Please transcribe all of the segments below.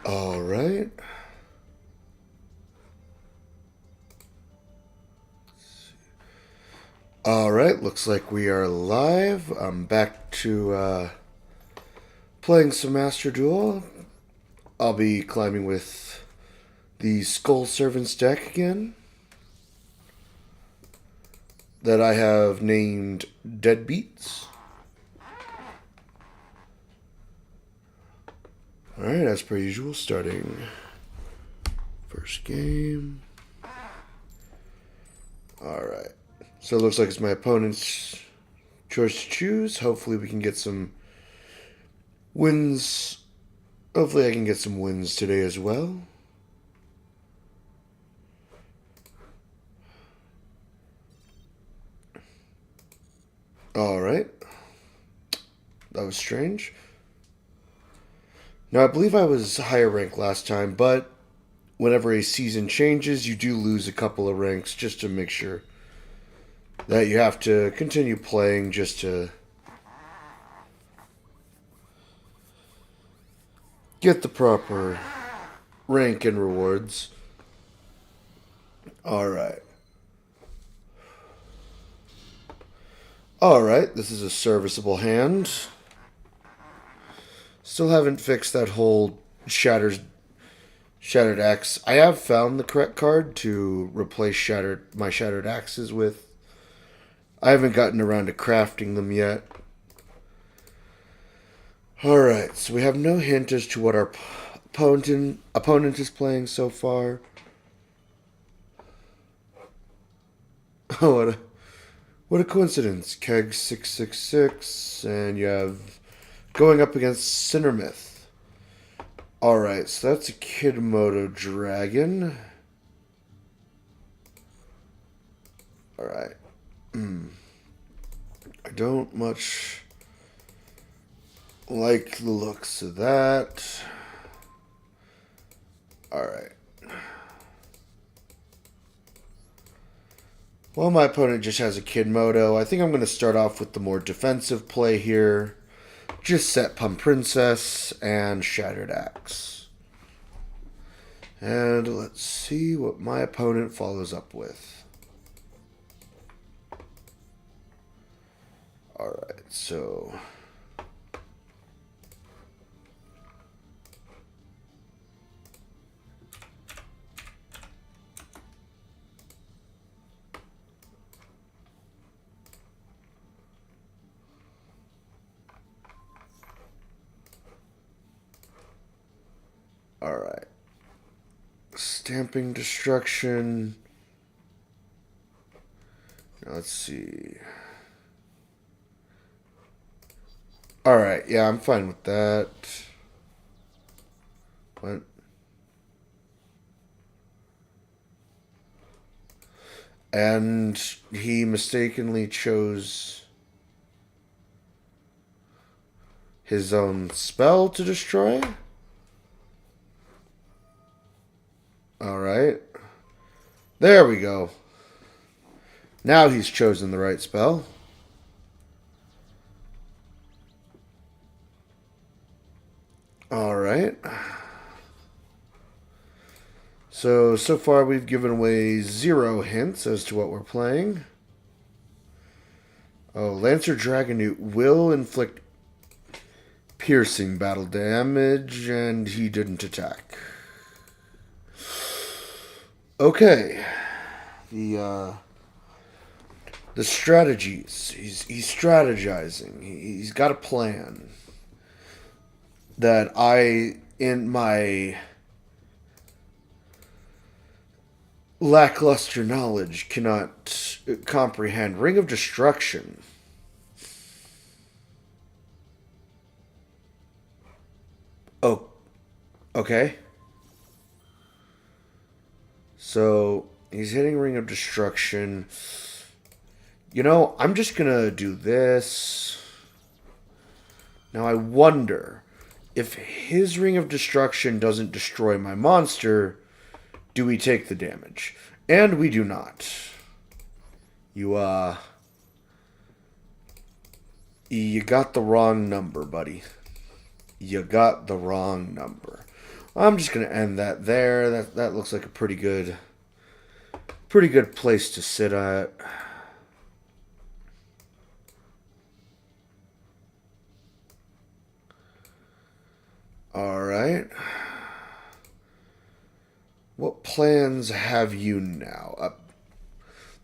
All right. All right, looks like we are live. I'm back to playing some Master Duel. I'll be climbing with the Skull Servants deck again that I have named Deadbeats. All right, as per usual, starting first game. All right. So it looks like it's my opponent's choice to choose. Hopefully we can get some wins. Hopefully I can get some wins today as well. All right. That was strange. Now, I believe I was higher rank last time, but whenever a season changes, you do lose a couple of ranks just to make sure that you have to continue playing just to get the proper rank and rewards. Alright. Alright, this is a serviceable hand. Still haven't fixed that whole Shattered Axe. I have found the correct card to replace my Shattered Axes with. I haven't gotten around to crafting them yet. Alright, so we have no hint as to what our opponent is playing so far. Oh, what a coincidence. Keg 666, and you have going up against Sinnermyth. Alright, so that's a Kidmodo Dragon. Alright. I don't much like the looks of that. Alright. Well, my opponent just has a Kidmodo. I think I'm going to start off with the more defensive play here. Just set Pump Princess and Shattered Axe. And let's see what my opponent follows up with. Alright, so alright. Stamping Destruction. Now let's see. Alright, yeah, I'm fine with that. What? And he mistakenly chose his own spell to destroy? Alright. There we go. Now he's chosen the right spell. Alright. So far we've given away 0 hints as to what we're playing. Oh, Lancer Dragonute will inflict piercing battle damage, and he didn't attack. Okay. The strategies. He's strategizing. He's got a plan that I, in my lackluster knowledge, cannot comprehend. Ring of Destruction. Oh, okay. So he's hitting Ring of Destruction. You know, I'm just gonna do this. Now I wonder if his Ring of Destruction doesn't destroy my monster, do we take the damage? And we do not. You got the wrong number, buddy. You got the wrong number. I'm just gonna end that there. That looks like a pretty good place to sit at. All right. What plans have you now?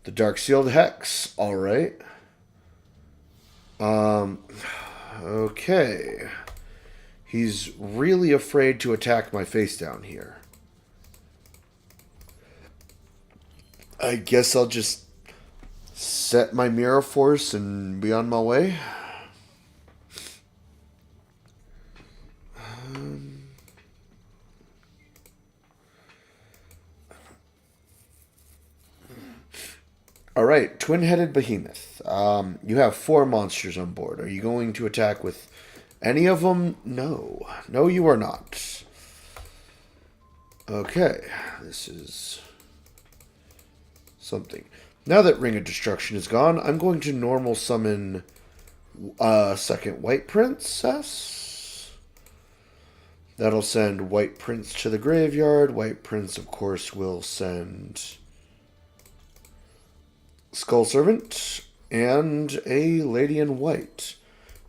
The Dark Sealed Hex. All right. Okay. He's really afraid to attack my face down here. I guess I'll just set my Mirror Force and be on my way. All right, Twin-Headed Behemoth. You have 4 monsters on board. Are you going to attack with any of them? No. No, you are not. Okay, this is something. Now that Ring of Destruction is gone, I'm going to normal summon second White Princess. That'll send White Prince to the graveyard. White Prince, of course, will send Skull Servant and a Lady in White.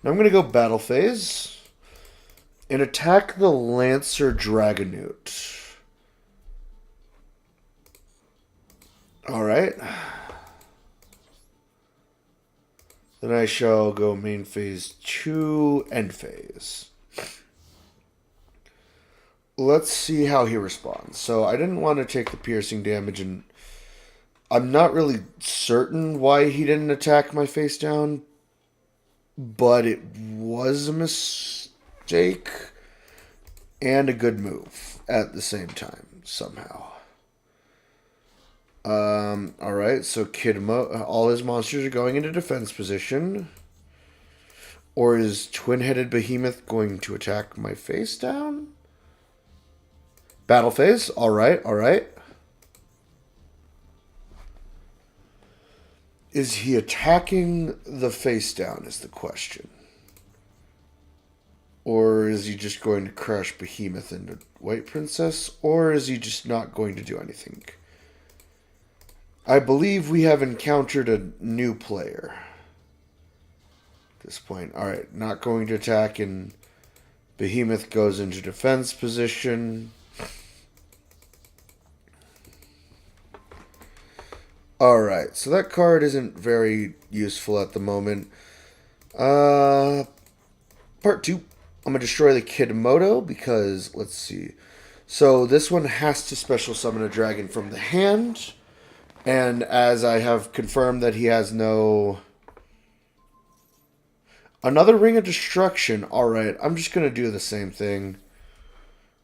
Now I'm going to go battle phase and attack the Lancer Dragonoot. Alright. Then I shall go main phase 2, end phase. Let's see how he responds. So I didn't want to take the piercing damage, and I'm not really certain why he didn't attack my face down, but it was a mistake and a good move at the same time, somehow. Alright, so all his monsters are going into defense position. Or is Twin-Headed Behemoth going to attack my face down? Battle phase, alright, alright. Is he attacking the face down is the question. Or is he just going to crush Behemoth into White Princess? Or is he just not going to do anything? I believe we have encountered a new player at this point. Alright, not going to attack, and Behemoth goes into defense position. Alright, so that card isn't very useful at the moment. Part 2. I'm going to destroy the Kidmodo because, let's see. So this one has to special summon a dragon from the hand. And as I have confirmed that he has no... Another Ring of Destruction. Alright, I'm just going to do the same thing.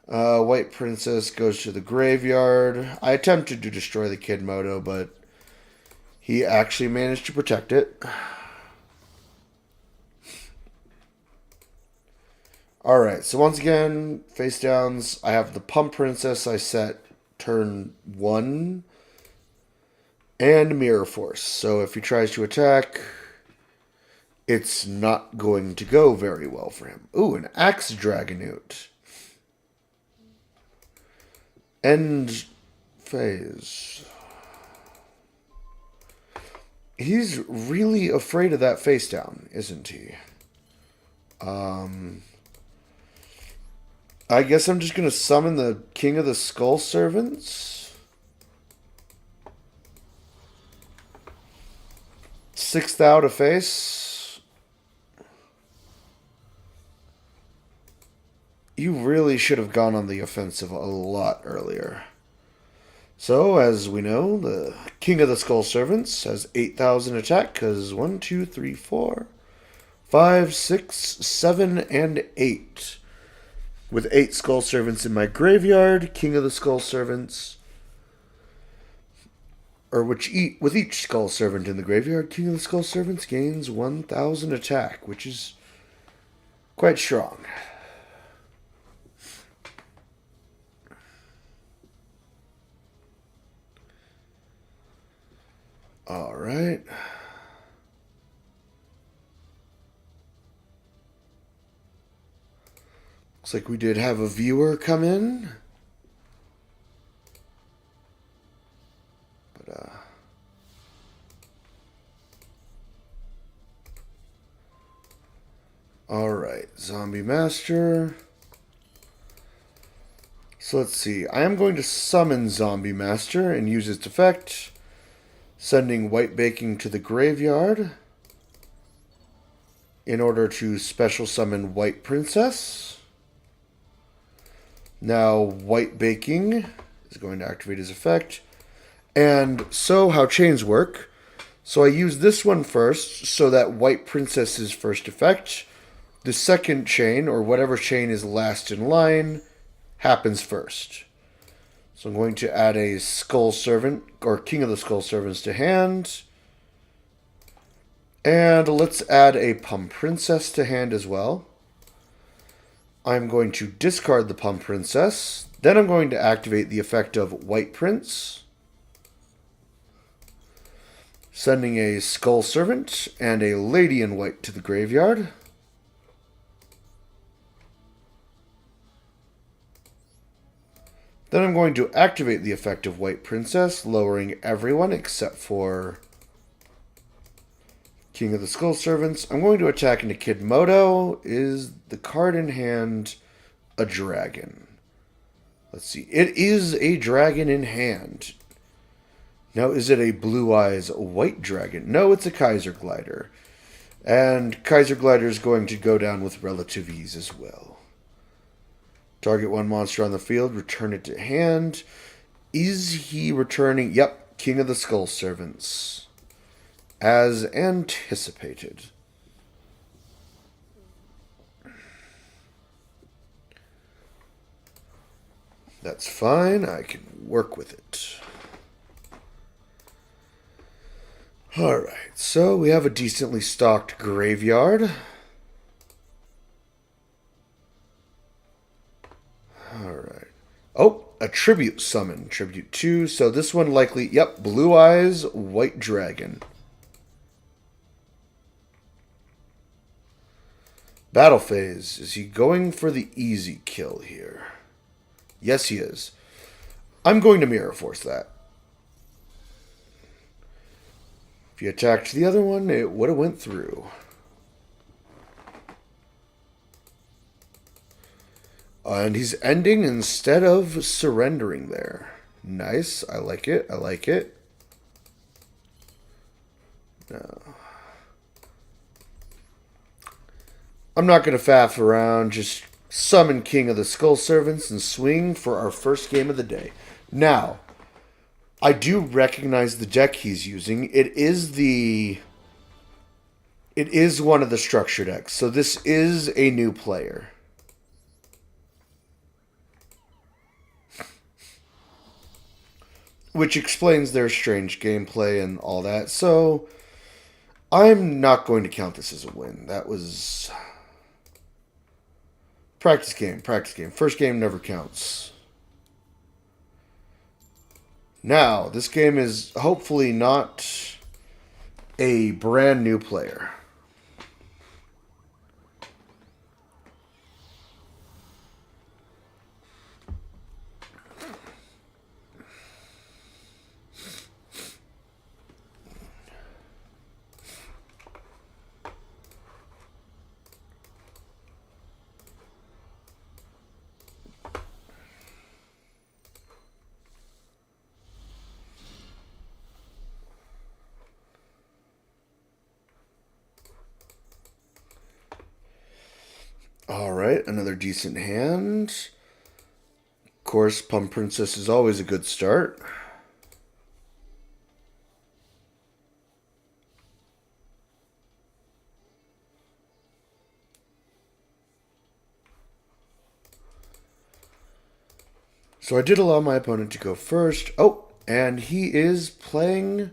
White Princess goes to the graveyard. I attempted to destroy the Kidmodo, but he actually managed to protect it. Alright, so once again, face downs. I have the Pump Princess I set turn 1. And Mirror Force. So if he tries to attack, it's not going to go very well for him. Ooh, an Axe Dragonoot. End phase. He's really afraid of that face down, isn't he? I guess I'm just going to summon the King of the Skull Servants. 6th out of face. You really should have gone on the offensive a lot earlier. So, as we know, the King of the Skull Servants has 8,000 attack, because 1, 2, 3, 4, 5, 6, 7, and 8. With 8 Skull Servants in my graveyard, King of the Skull Servants... with each Skull Servant in the graveyard, King of the Skull Servants gains 1,000 attack, which is quite strong. Alright. Looks Looks like we did have a viewer come in. But, alright, Zombie Master. So let's see. I am going to summon Zombie Master and use its effect, sending White Baking to the graveyard in order to special summon White Princess. Now, White Baking is going to activate his effect. And so how chains work. So I use this one first so that White Princess's first effect, the second chain, or whatever chain is last in line, happens first. So I'm going to add a Skull Servant, or King of the Skull Servants to hand. And let's add a Pum Princess to hand as well. I'm going to discard the Pum Princess. Then I'm going to activate the effect of White Prince, sending a Skull Servant and a Lady in White to the graveyard. Then I'm going to activate the effect of White Princess, lowering everyone except for King of the Skull Servants. I'm going to attack into Kid Moto. Is the card in hand a dragon? Let's see. It is a dragon in hand. Now, is it a Blue Eyes White Dragon? No, it's a Kaiser Glider. And Kaiser Glider is going to go down with relative ease as well. Target one monster on the field, return it to hand. Is he returning? Yep, King of the Skull Servants. As anticipated. That's fine, I can work with it. Alright, so we have a decently stocked graveyard. Alright. Oh, a tribute summon. Tribute 2. So this one likely, yep, Blue Eyes, White Dragon. Battle phase. Is he going for the easy kill here? Yes, he is. I'm going to Mirror Force that. If you attacked the other one, it would have went through. And he's ending instead of surrendering there. Nice. I like it. I like it. No. I'm not going to faff around. Just summon King of the Skull Servants and swing for our first game of the day. Now, I do recognize the deck he's using. It is one of the structure decks. So this is a new player. Which explains their strange gameplay and all that. So, I'm not going to count this as a win. That was practice game, practice game. First game never counts. Now, this game is hopefully not a brand new player. Alright, another decent hand. Of course, Pum Princess is always a good start. So I did allow my opponent to go first. Oh, and he is playing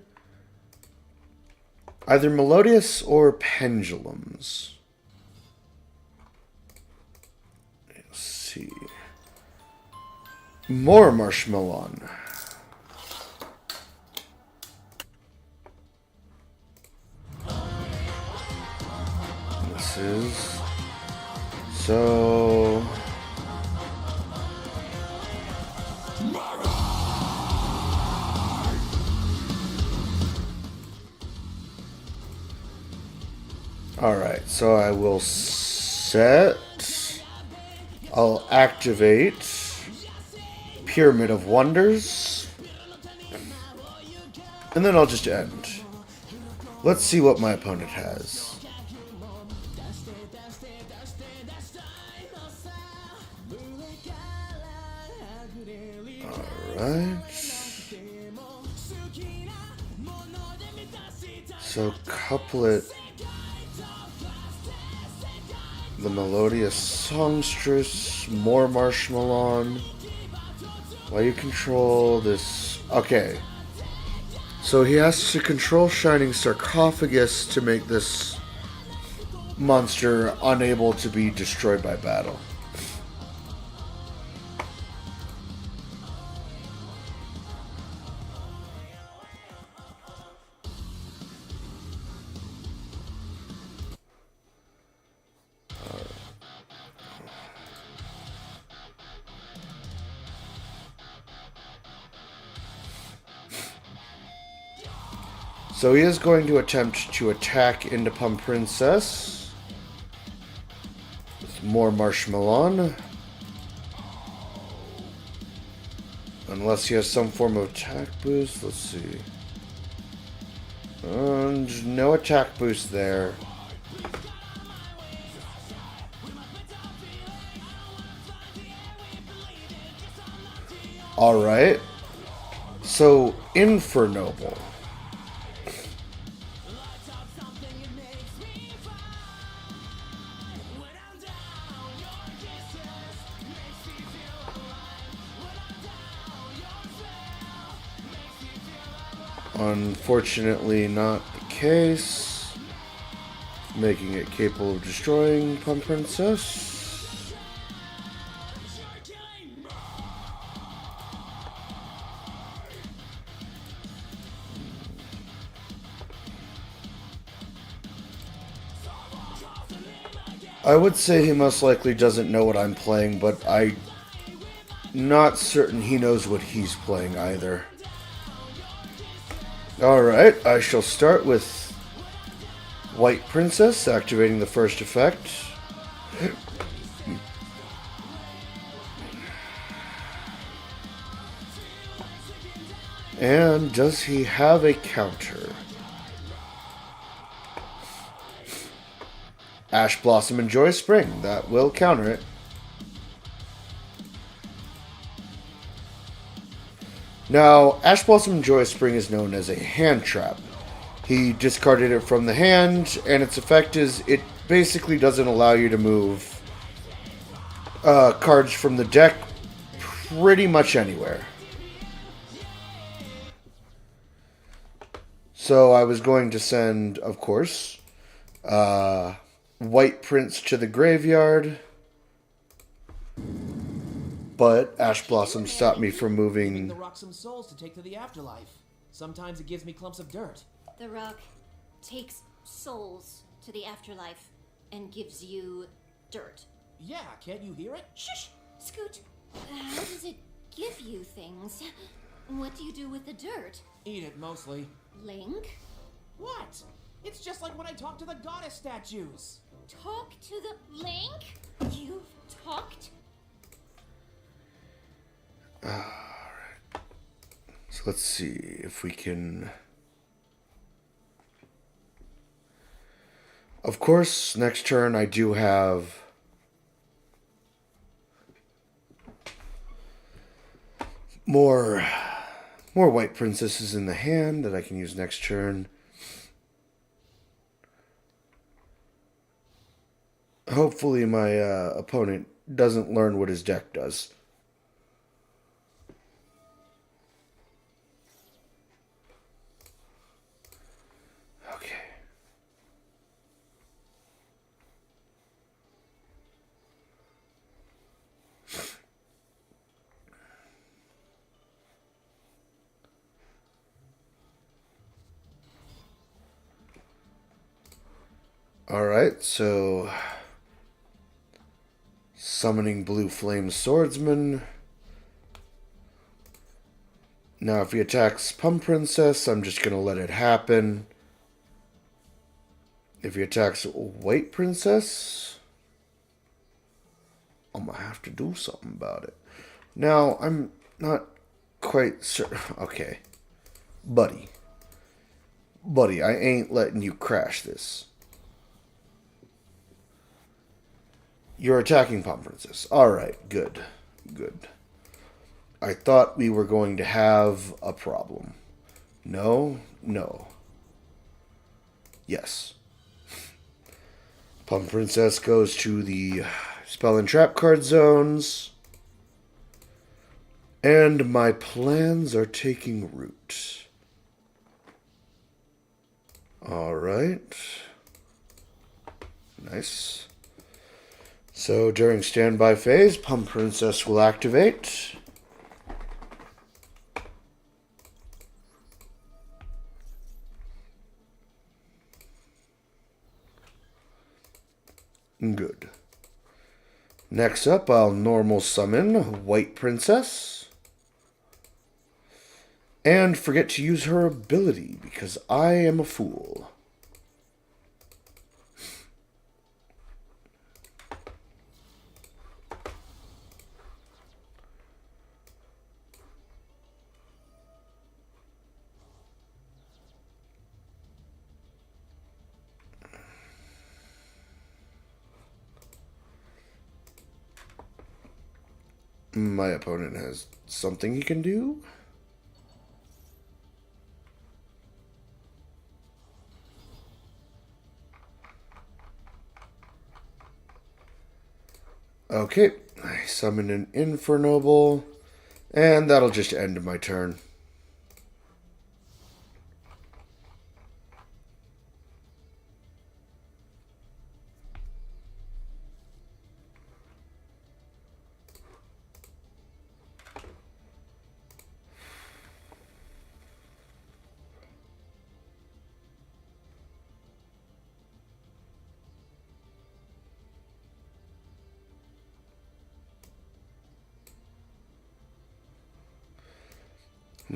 either Melodious or Pendulums. Let's see. More Marshmallow. This is... So... Alright, so I will set. I'll activate Pyramid of Wonders. And then I'll just end. Let's see what my opponent has. Alright. So couplet the melodious songstress, more marshmallow. While you control this. Okay. So he has to control Shining Sarcophagus to make this monster unable to be destroyed by battle. So he is going to attempt to attack into Pump Princess with more marshmallow. Unless he has some form of attack boost. Let's see. No attack boost there. Alright. So, Infernoble. Unfortunately not the case. Making it capable of destroying Pump Princess. I would say he most likely doesn't know what I'm playing, but I'm not certain he knows what he's playing either. Alright, I shall start with White Princess, activating the first effect. And does he have a counter? Ash Blossom and Joy Spring, that will counter it. Now, Ash Blossom and Joy Spring is known as a hand trap. He discarded it from the hand, and its effect is it basically doesn't allow you to move cards from the deck pretty much anywhere. So I was going to send, of course, White Prince to the graveyard. But Ash Blossom stopped me from moving. The rock some souls to take to the afterlife. Sometimes it gives me clumps of dirt. The rock takes souls to the afterlife and gives you dirt. Yeah, can't you hear it? Shush! Scoot, how does it give you things? What do you do with the dirt? Eat it, mostly. Link? What? It's just like when I talk to the goddess statues. Talk to the Link? You've talked? Alright. So let's see if we can. Of course, next turn I do have more White Princesses in the hand that I can use next turn. Hopefully my opponent doesn't learn what his deck does. Okay. Alright, so summoning Blue Flame Swordsman. Now if he attacks Pump Princess, I'm just going to let it happen. If he attacks White Princess, I'm gonna have to do something about it. Now, I'm not quite sure. Okay. Buddy. Buddy, I ain't letting you crash this. You're attacking Palm Princess. Alright, good. Good. I thought we were going to have a problem. No, no. Yes. Palm Princess goes to the spell and trap card zones. And my plans are taking root. Alright. Nice. So during standby phase, Palm Princess will activate. Good. Next up, I'll normal summon White Princess. And forget to use her ability, because I am a fool. My opponent has something he can do. Okay, I summon an Infernoble, and that'll just end my turn.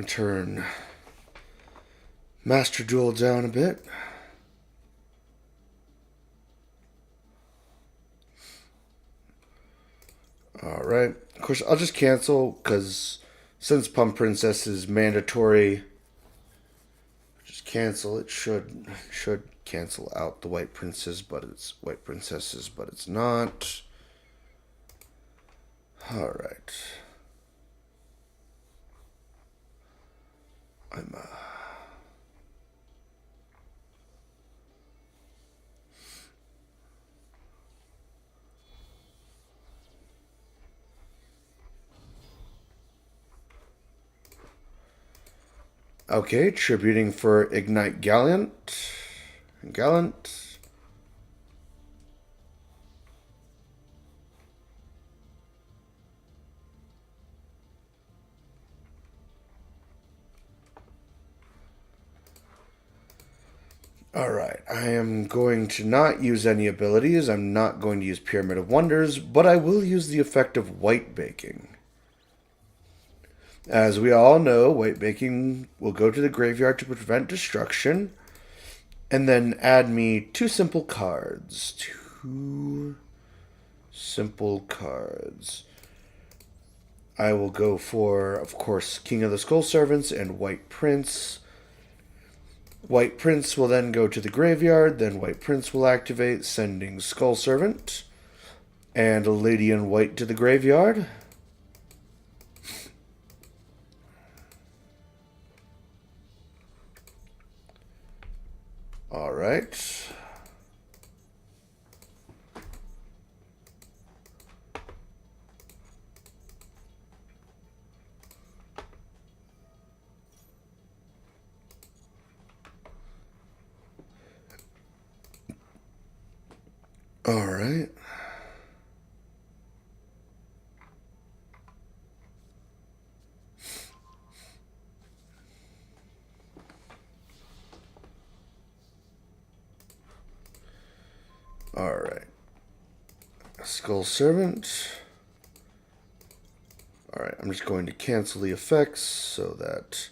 Turn Master Duel down a bit. Alright. Of course, I'll just cancel, because since Pump Princess is mandatory, just cancel. It should cancel out the White Princesses, but it's not. Alright. I'm Okay, tributing for Ignite Gallant. Gallant. Alright, I am going to not use any abilities. I'm not going to use Pyramid of Wonders, but I will use the effect of White Baking. As we all know, White Baking will go to the graveyard to prevent destruction, and then add me 2 simple cards. 2 simple cards. I will go for, of course, King of the Skull Servants and White Prince. White Prince will then go to the graveyard, then White Prince will activate, sending Skull Servant and Lady in White to the graveyard. Alright. Alright. Alright. Skull Servant. Alright, I'm just going to cancel the effects so that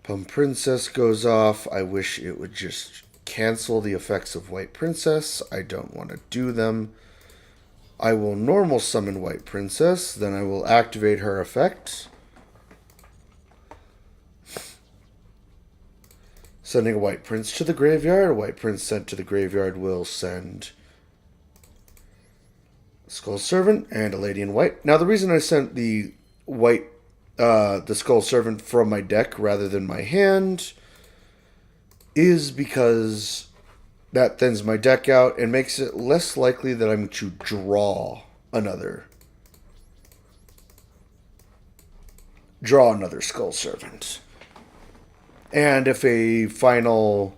Pump Princess goes off. I wish it would just cancel the effects of White Princess. I don't want to do them. I will normal summon White Princess. Then I will activate her effect. Sending a White Prince to the graveyard. A White Prince sent to the graveyard will send a Skull Servant and a Lady in White. Now, the reason I sent the the Skull Servant from my deck rather than my hand is because that thins my deck out and makes it less likely that I'm to draw another Skull Servant. And if my final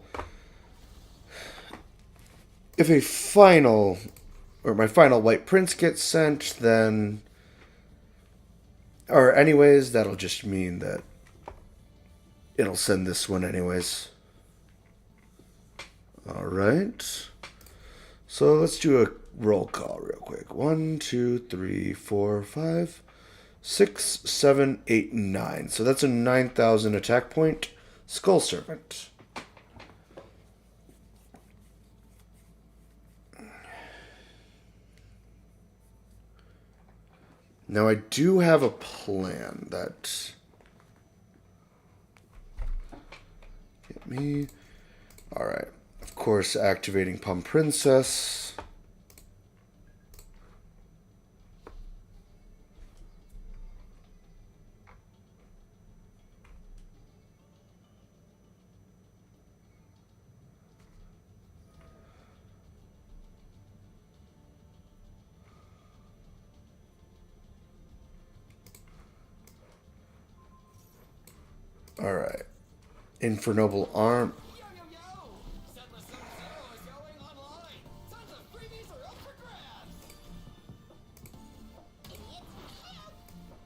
White Prince gets sent, then, or anyways, that'll just mean that it'll send this one anyways. Alright. So let's do a roll call real quick. 1, 2, 3, 4, 5, 6, 7, 8, 9. So that's a 9,000 attack point. Skull Servant. Now I do have a plan that get me. All right. Of course, activating Pump Princess. All right. Infernoble Arm. Yo, yo, yo! Settlers Zone Zero is going online! Tons of freebies are up for grabs! Idiot. Help!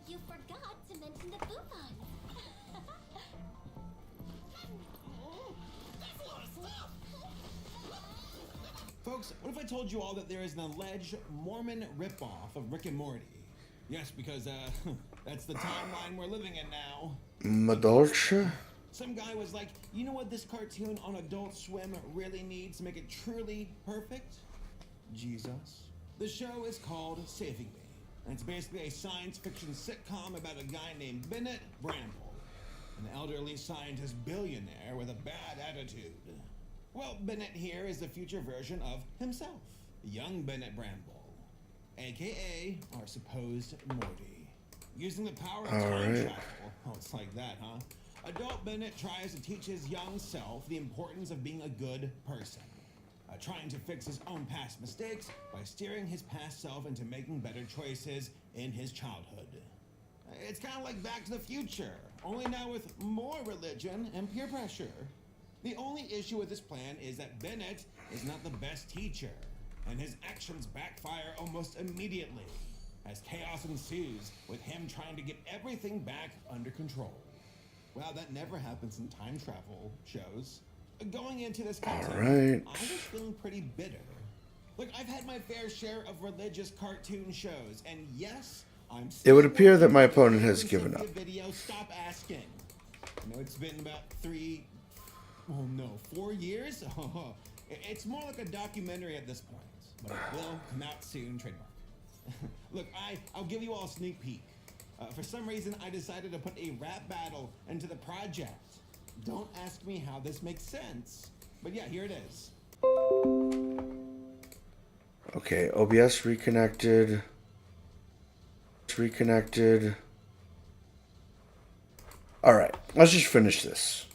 You forgot to mention the Bufons. That's a lot of stuff! Folks, what if I told you all that there is an alleged Mormon ripoff of Rick and Morty? Yes, because, that's the timeline we're living in now. Madolce. Some guy was like, you know what this cartoon on Adult Swim really needs to make it truly perfect? Jesus. The show is called Saving Me, and it's basically a science fiction sitcom about a guy named Bennett Bramble, an elderly scientist billionaire with a bad attitude. Well, Bennett here is the future version of himself, young Bennett Bramble, aka our supposed Morty. Using the power of time travel. Oh, it's like that, huh? Adult Bennett tries to teach his young self the importance of being a good person. Trying to fix his own past mistakes by steering his past self into making better choices in his childhood. It's kind of like Back to the Future, only now with more religion and peer pressure. The only issue with this plan is that Bennett is not the best teacher, and his actions backfire almost immediately, as chaos ensues with him trying to get everything back under control. Wow, that never happens in time travel shows. Going into this content, I was feeling pretty bitter. Look, I've had my fair share of religious cartoon shows, and yes, I'm still. It would appear that my opponent has given up. Video, stop asking. I know it's been about 4 years? It's more like a documentary at this point, but it will come out soon, trademark. Look, I'll give you all a sneak peek. For some reason, I decided to put a rap battle into the project. Don't ask me how this makes sense, but yeah, here it is. Okay, OBS reconnected. It's reconnected. All right, let's just finish this.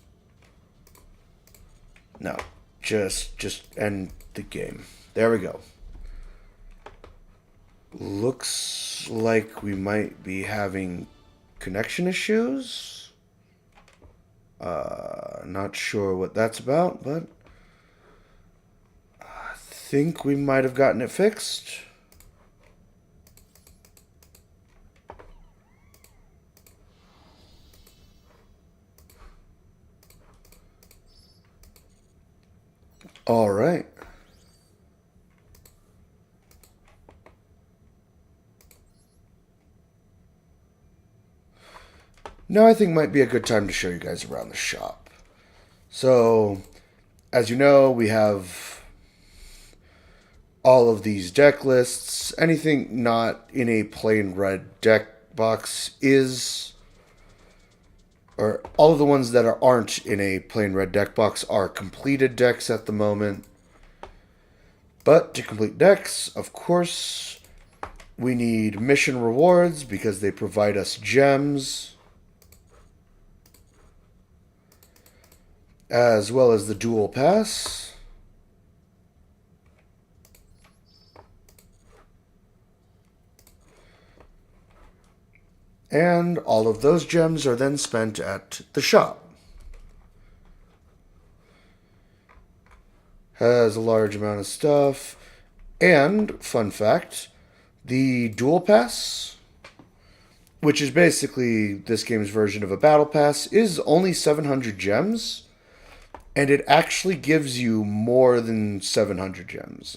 No, just end the game. There we go. Looks like we might be having connection issues. Not sure what that's about, but I think we might have gotten it fixed. All right. Now I think might be a good time to show you guys around the shop. So, As you know, we have all of these deck lists. Anything not in a plain red deck box is, or all of the ones that aren't in a plain red deck box are completed decks at the moment. But to complete decks, of course, we need mission rewards because they provide us gems, as well as the duel pass. And all of those gems are then spent at the shop. Has a large amount of stuff. And, fun fact, the duel pass, which is basically this game's version of a battle pass, is only 700 gems. And it actually gives you more than 700 gems.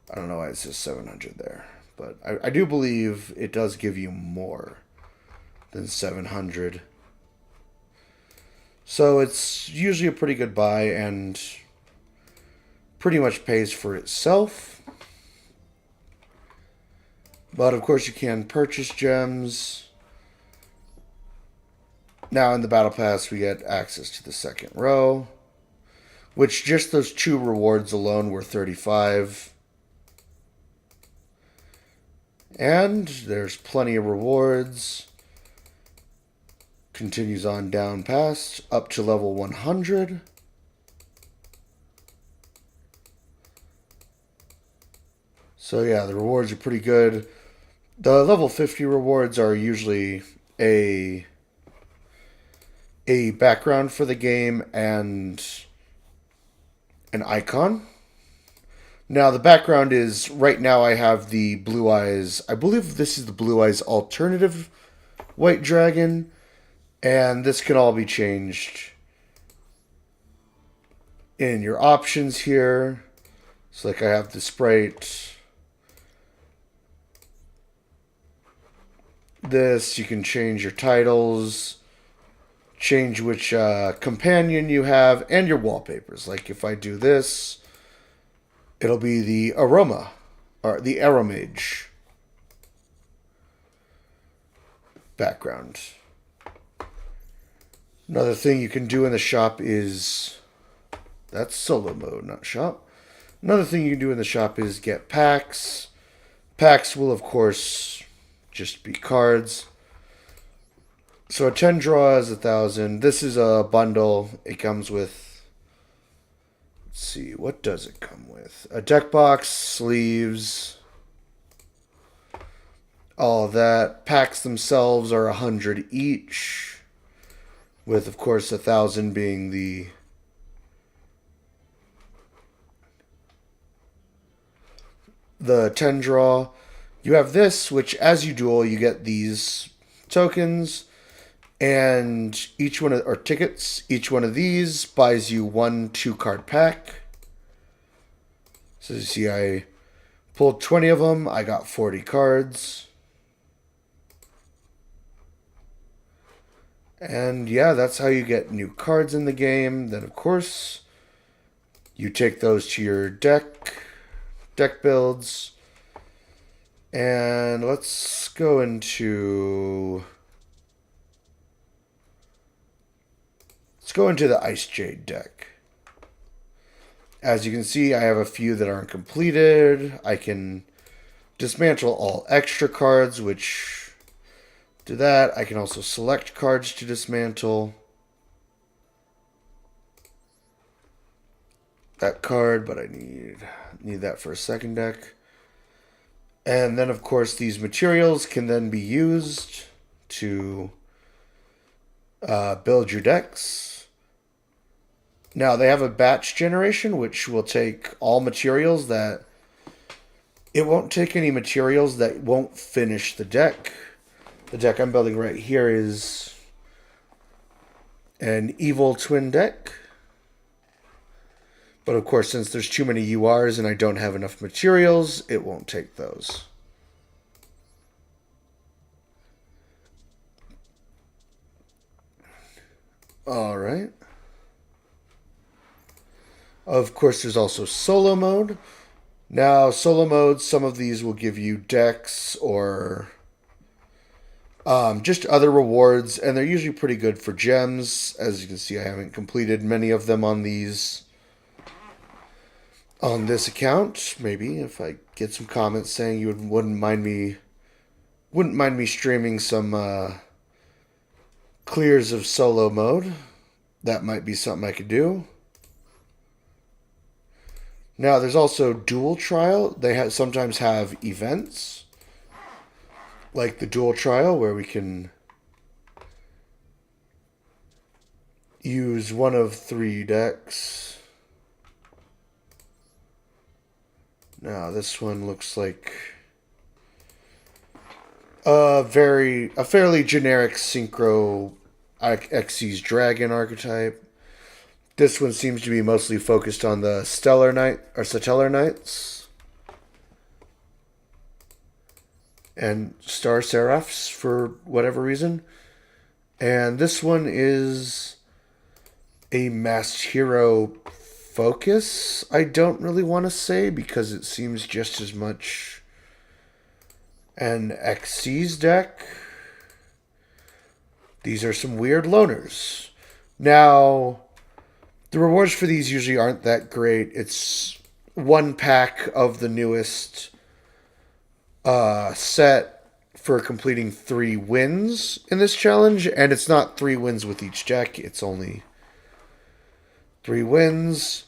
I don't know why it says 700 there. But I do believe it does give you more than 700. So it's usually a pretty good buy and pretty much pays for itself. But of course you can purchase gems. Now in the Battle Pass we get access to the second row, which just those 2 rewards alone were 35. And there's plenty of rewards. Continues on down past, up to level 100. So yeah, the rewards are pretty good. The level 50 rewards are usually a background for the game and an icon. Now, the background is, right now I have the Blue Eyes. I believe this is the Blue Eyes alternative White Dragon. And this can all be changed in your options here. So, like, I have the Sprite. This, you can change your titles. Change which companion you have. And your wallpapers. Like, if I do this, it'll be the Aroma, or the Aromage background. Another thing you can do in the shop is, that's solo mode, not shop. Another thing you can do in the shop is get packs. Packs will, of course, just be cards. So a 10 draw is 1,000. This is a bundle. It comes with, let's see, what does it come with? A deck box, sleeves, all of that. Packs themselves are 100 each, with, of course, 1,000 being the 10 draw. You have this, which as you duel, you get these tokens, and each one of, or tickets, each one of these buys you 1 2-card pack. So you see, I pulled 20 of them. I got 40 cards. And yeah, that's how you get new cards in the game. Then, of course, you take those to your deck builds. And let's go into the Ice Jade deck. As you can see, I have a few that aren't completed. I can dismantle all extra cards, which do that. I can also select cards to dismantle that card, but I need that for a second deck. And then, of course, these materials can then be used to build your decks. Now, they have a batch generation, which will take all materials that... It won't take any materials that won't finish the deck. The deck I'm building right here is an evil twin deck. But, of course, since there's too many URs and I don't have enough materials, it won't take those. All right. Of course, there's also solo mode. Now, solo mode, some of these will give you decks or just other rewards, and they're usually pretty good for gems. As you can see, I haven't completed many of them on these on this account. Maybe if I get some comments saying you wouldn't mind me streaming some clears of solo mode, that might be something I could do. Now, there's also duel trial. They sometimes have events, like the duel trial, where we can use one of 3 decks. Now, this one looks like a fairly generic Synchro Xyz Dragon archetype. This one seems to be mostly focused on the Stellar Knights and Star Seraphs for whatever reason. And this one is a Masked Hero focus, I don't really want to say, because it seems just as much an Xyz deck. These are some weird loners. Now, the rewards for these usually aren't that great. It's 1 pack of the newest set for completing 3 wins in this challenge, and it's not 3 wins with each deck. It's only 3 wins.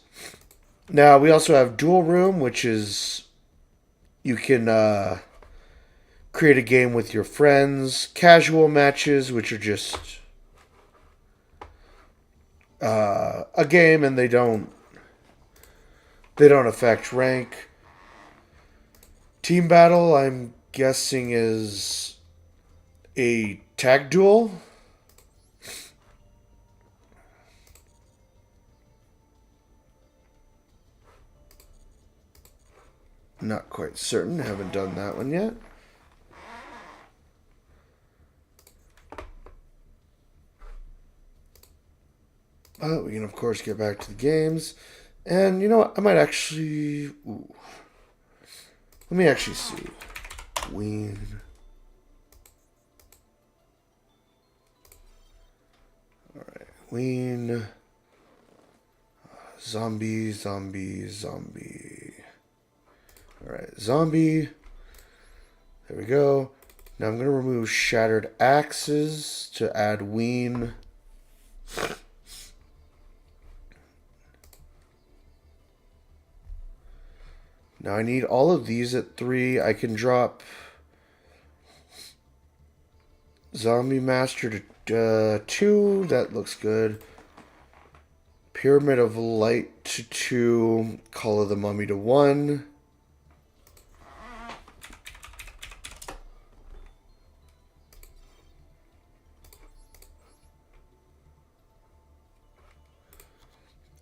Now, we also have Duel Room, which is you can create a game with your friends. Casual matches, which are just a game, and they don't affect rank. Team battle, I'm guessing, is a tag duel. Not quite certain. Haven't done that one yet. But we can, of course, get back to the games. And you know what? I might actually... Ooh. Let me actually see. Ween. Alright. Ween. Zombie. Alright. Zombie. There we go. Now I'm going to remove Shattered Axes to add Ween. Now I need all of these at 3. I can drop Zombie Master to 2. That looks good. Pyramid of Light to 2. Call of the Mummy to 1.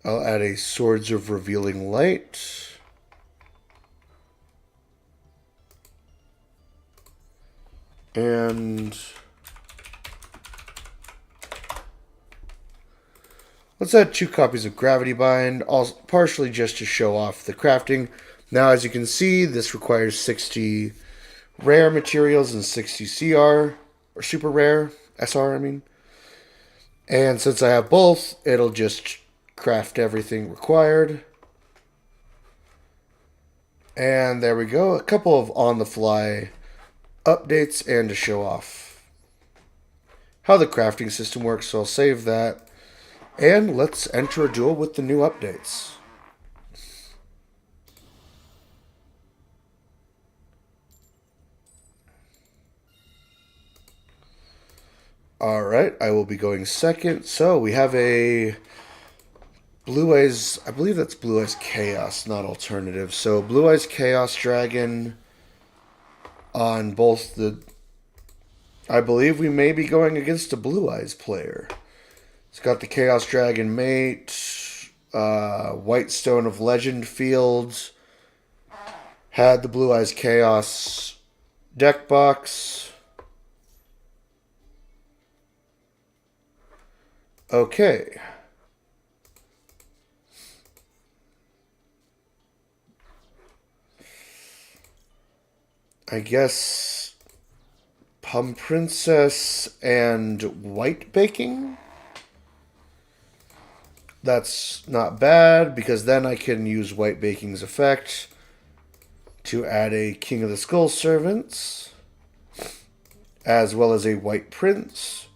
I'll add a Swords of Revealing Light. And let's add 2 copies of Gravity Bind, also partially just to show off the crafting. Now, as you can see, this requires 60 rare materials and 60 CR, or super rare, SR, I mean. And since I have both, it'll just craft everything required. And there we go, a couple of on-the-fly updates and to show off how the crafting system works, so I'll save that. And let's enter a duel with the new updates. Alright, I will be going second. So we have a Blue Eyes, I believe that's Blue Eyes Chaos, not Alternative. So Blue Eyes Chaos Dragon on both the... I believe we may be going against a Blue Eyes player. It's got the Chaos Dragon Mate, White Stone of Legend Fields, had the Blue Eyes Chaos deck box. Okay. I guess Plum Princess and White Baking. That's not bad, because then I can use White Baking's effect to add a King of the Skull Servants, as well as a White Prince.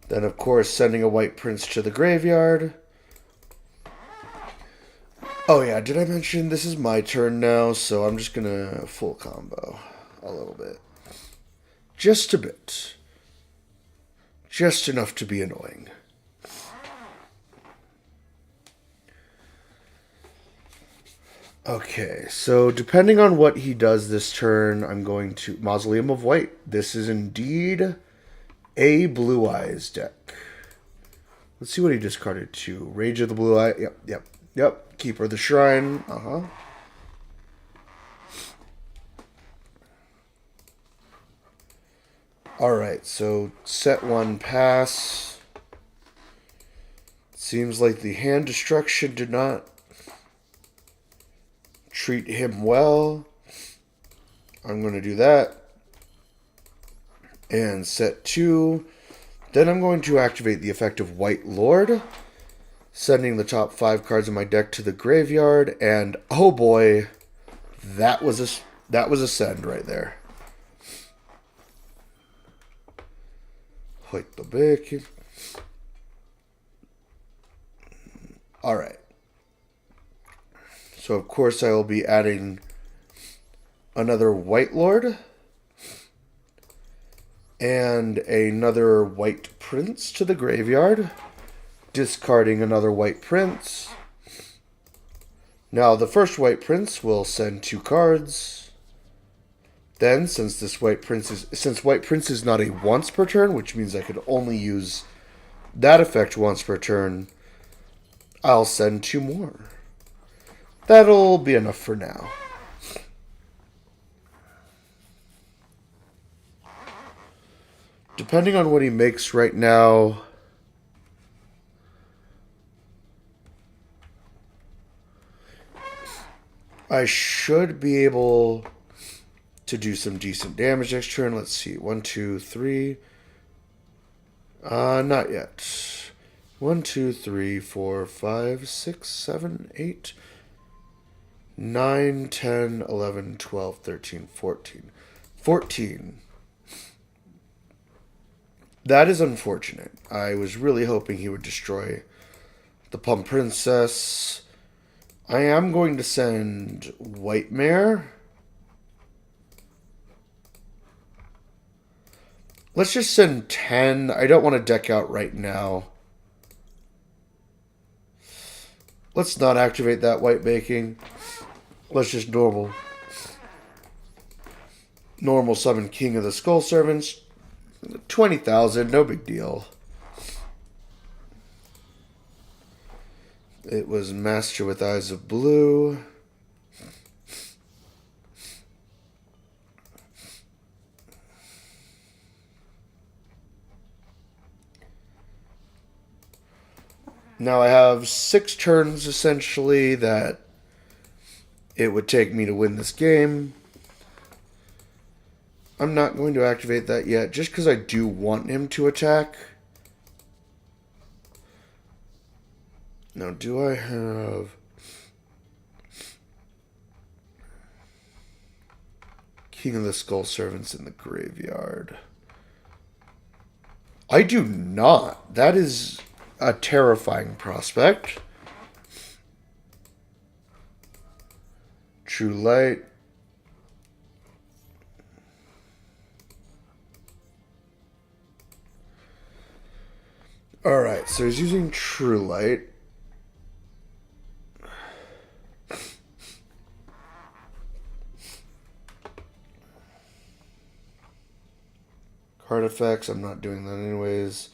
Then, of course, sending a White Prince to the graveyard. Oh yeah, did I mention this is my turn now, so I'm just gonna full combo a little bit. Just a bit. Just enough to be annoying. Okay, so depending on what he does this turn, I'm going to... Mausoleum of White. This is indeed a Blue Eyes deck. Let's see what he discarded to. Rage of the Blue Eye. Yep. Keeper of the Shrine. Alright, so set one pass. Seems like the hand destruction did not treat him well. I'm going to do that. And set two. Then I'm going to activate the effect of White Lord, sending the top 5 cards of my deck to the graveyard. And oh boy, that was a send right there. White the bacon. All right. So of course I will be adding another White Lord and another White Prince to the graveyard, discarding another White Prince. Now the first White Prince will send 2 cards. Then, since White Prince is not a once per turn, which means I could only use that effect once per turn, I'll send 2 more. That'll be enough for now. Depending on what he makes right now, I should be able to do some decent damage next turn. Let's see. 1, 2, 3. Not yet. 1, 2, 3, 4, 5, 6, 7, 8, 9, 10, 11, 12, 13, 14. 14. That is unfortunate. I was really hoping he would destroy the Plum Princess. I am going to send White Mare. Let's just send 10. I don't want to deck out right now. Let's not activate that White Baking. Let's just normal summon King of the Skull Servants. 20,000, no big deal. It was Master with Eyes of Blue. Now I have 6 turns, essentially, that it would take me to win this game. I'm not going to activate that yet, just because I do want him to attack. Now, do I have... King of the Skull Servants in the graveyard? I do not. That is a terrifying prospect. True Light. Alright, so he's using True Light. Card effects, I'm not doing that anyways.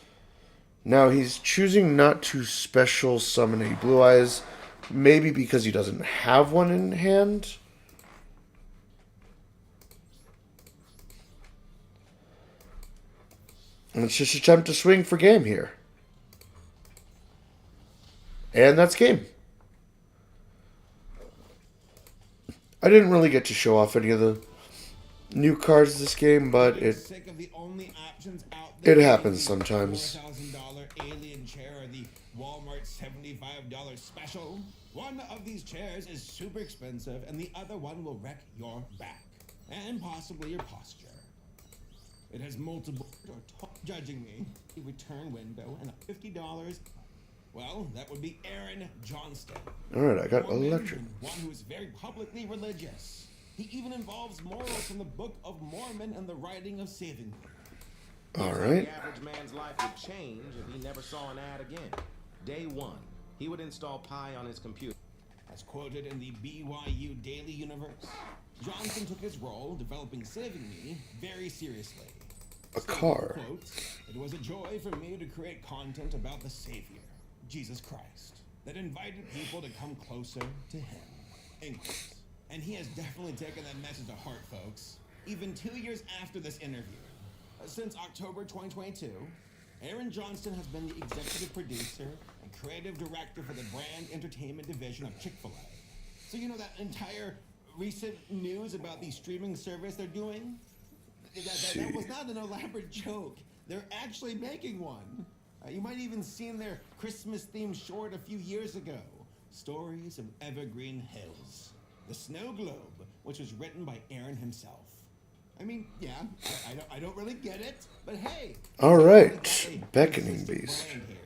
Now he's choosing not to special summon a Blue Eyes, maybe because he doesn't have one in hand. And let's just attempt to swing for game here. And that's game. I didn't really get to show off any of the new cards this game, but Are you sick of the only options out it there? happens The sometimes. $4,000 alien chair or the Walmart $75 special? One of these chairs is super expensive, and the other one will wreck your back and possibly your posture. It has multiple judging me. A return window and a $50. Well, that would be Aaron Johnston. All right, I got Mormon, electric. and one who is very publicly religious. He even involves morals from the Book of Mormon and the writing of Saving Me. All right. The average man's life would change if he never saw an ad again. Day one, he would install Pi on his computer. As quoted in the BYU Daily Universe, Johnson took his role developing Saving Me very seriously. A Stating, car. quote, "It was a joy for me to create content about the Savior, Jesus Christ, that invited people to come closer to Him." End quotes. And he has definitely taken that message to heart, folks. Even 2 years after this interview, since October 2022, Aaron Johnston has been the executive producer and creative director for the brand entertainment division of Chick-fil-A. So you know that entire recent news about the streaming service they're doing? That was not an elaborate joke. They're actually making one. You might even seen their Christmas-themed short a few years ago. Stories of Evergreen Hills. The Snow Globe, which was written by Aaron himself. I mean, yeah, I don't really get it, but hey. All right, Beckoning consistent Beast. brand here.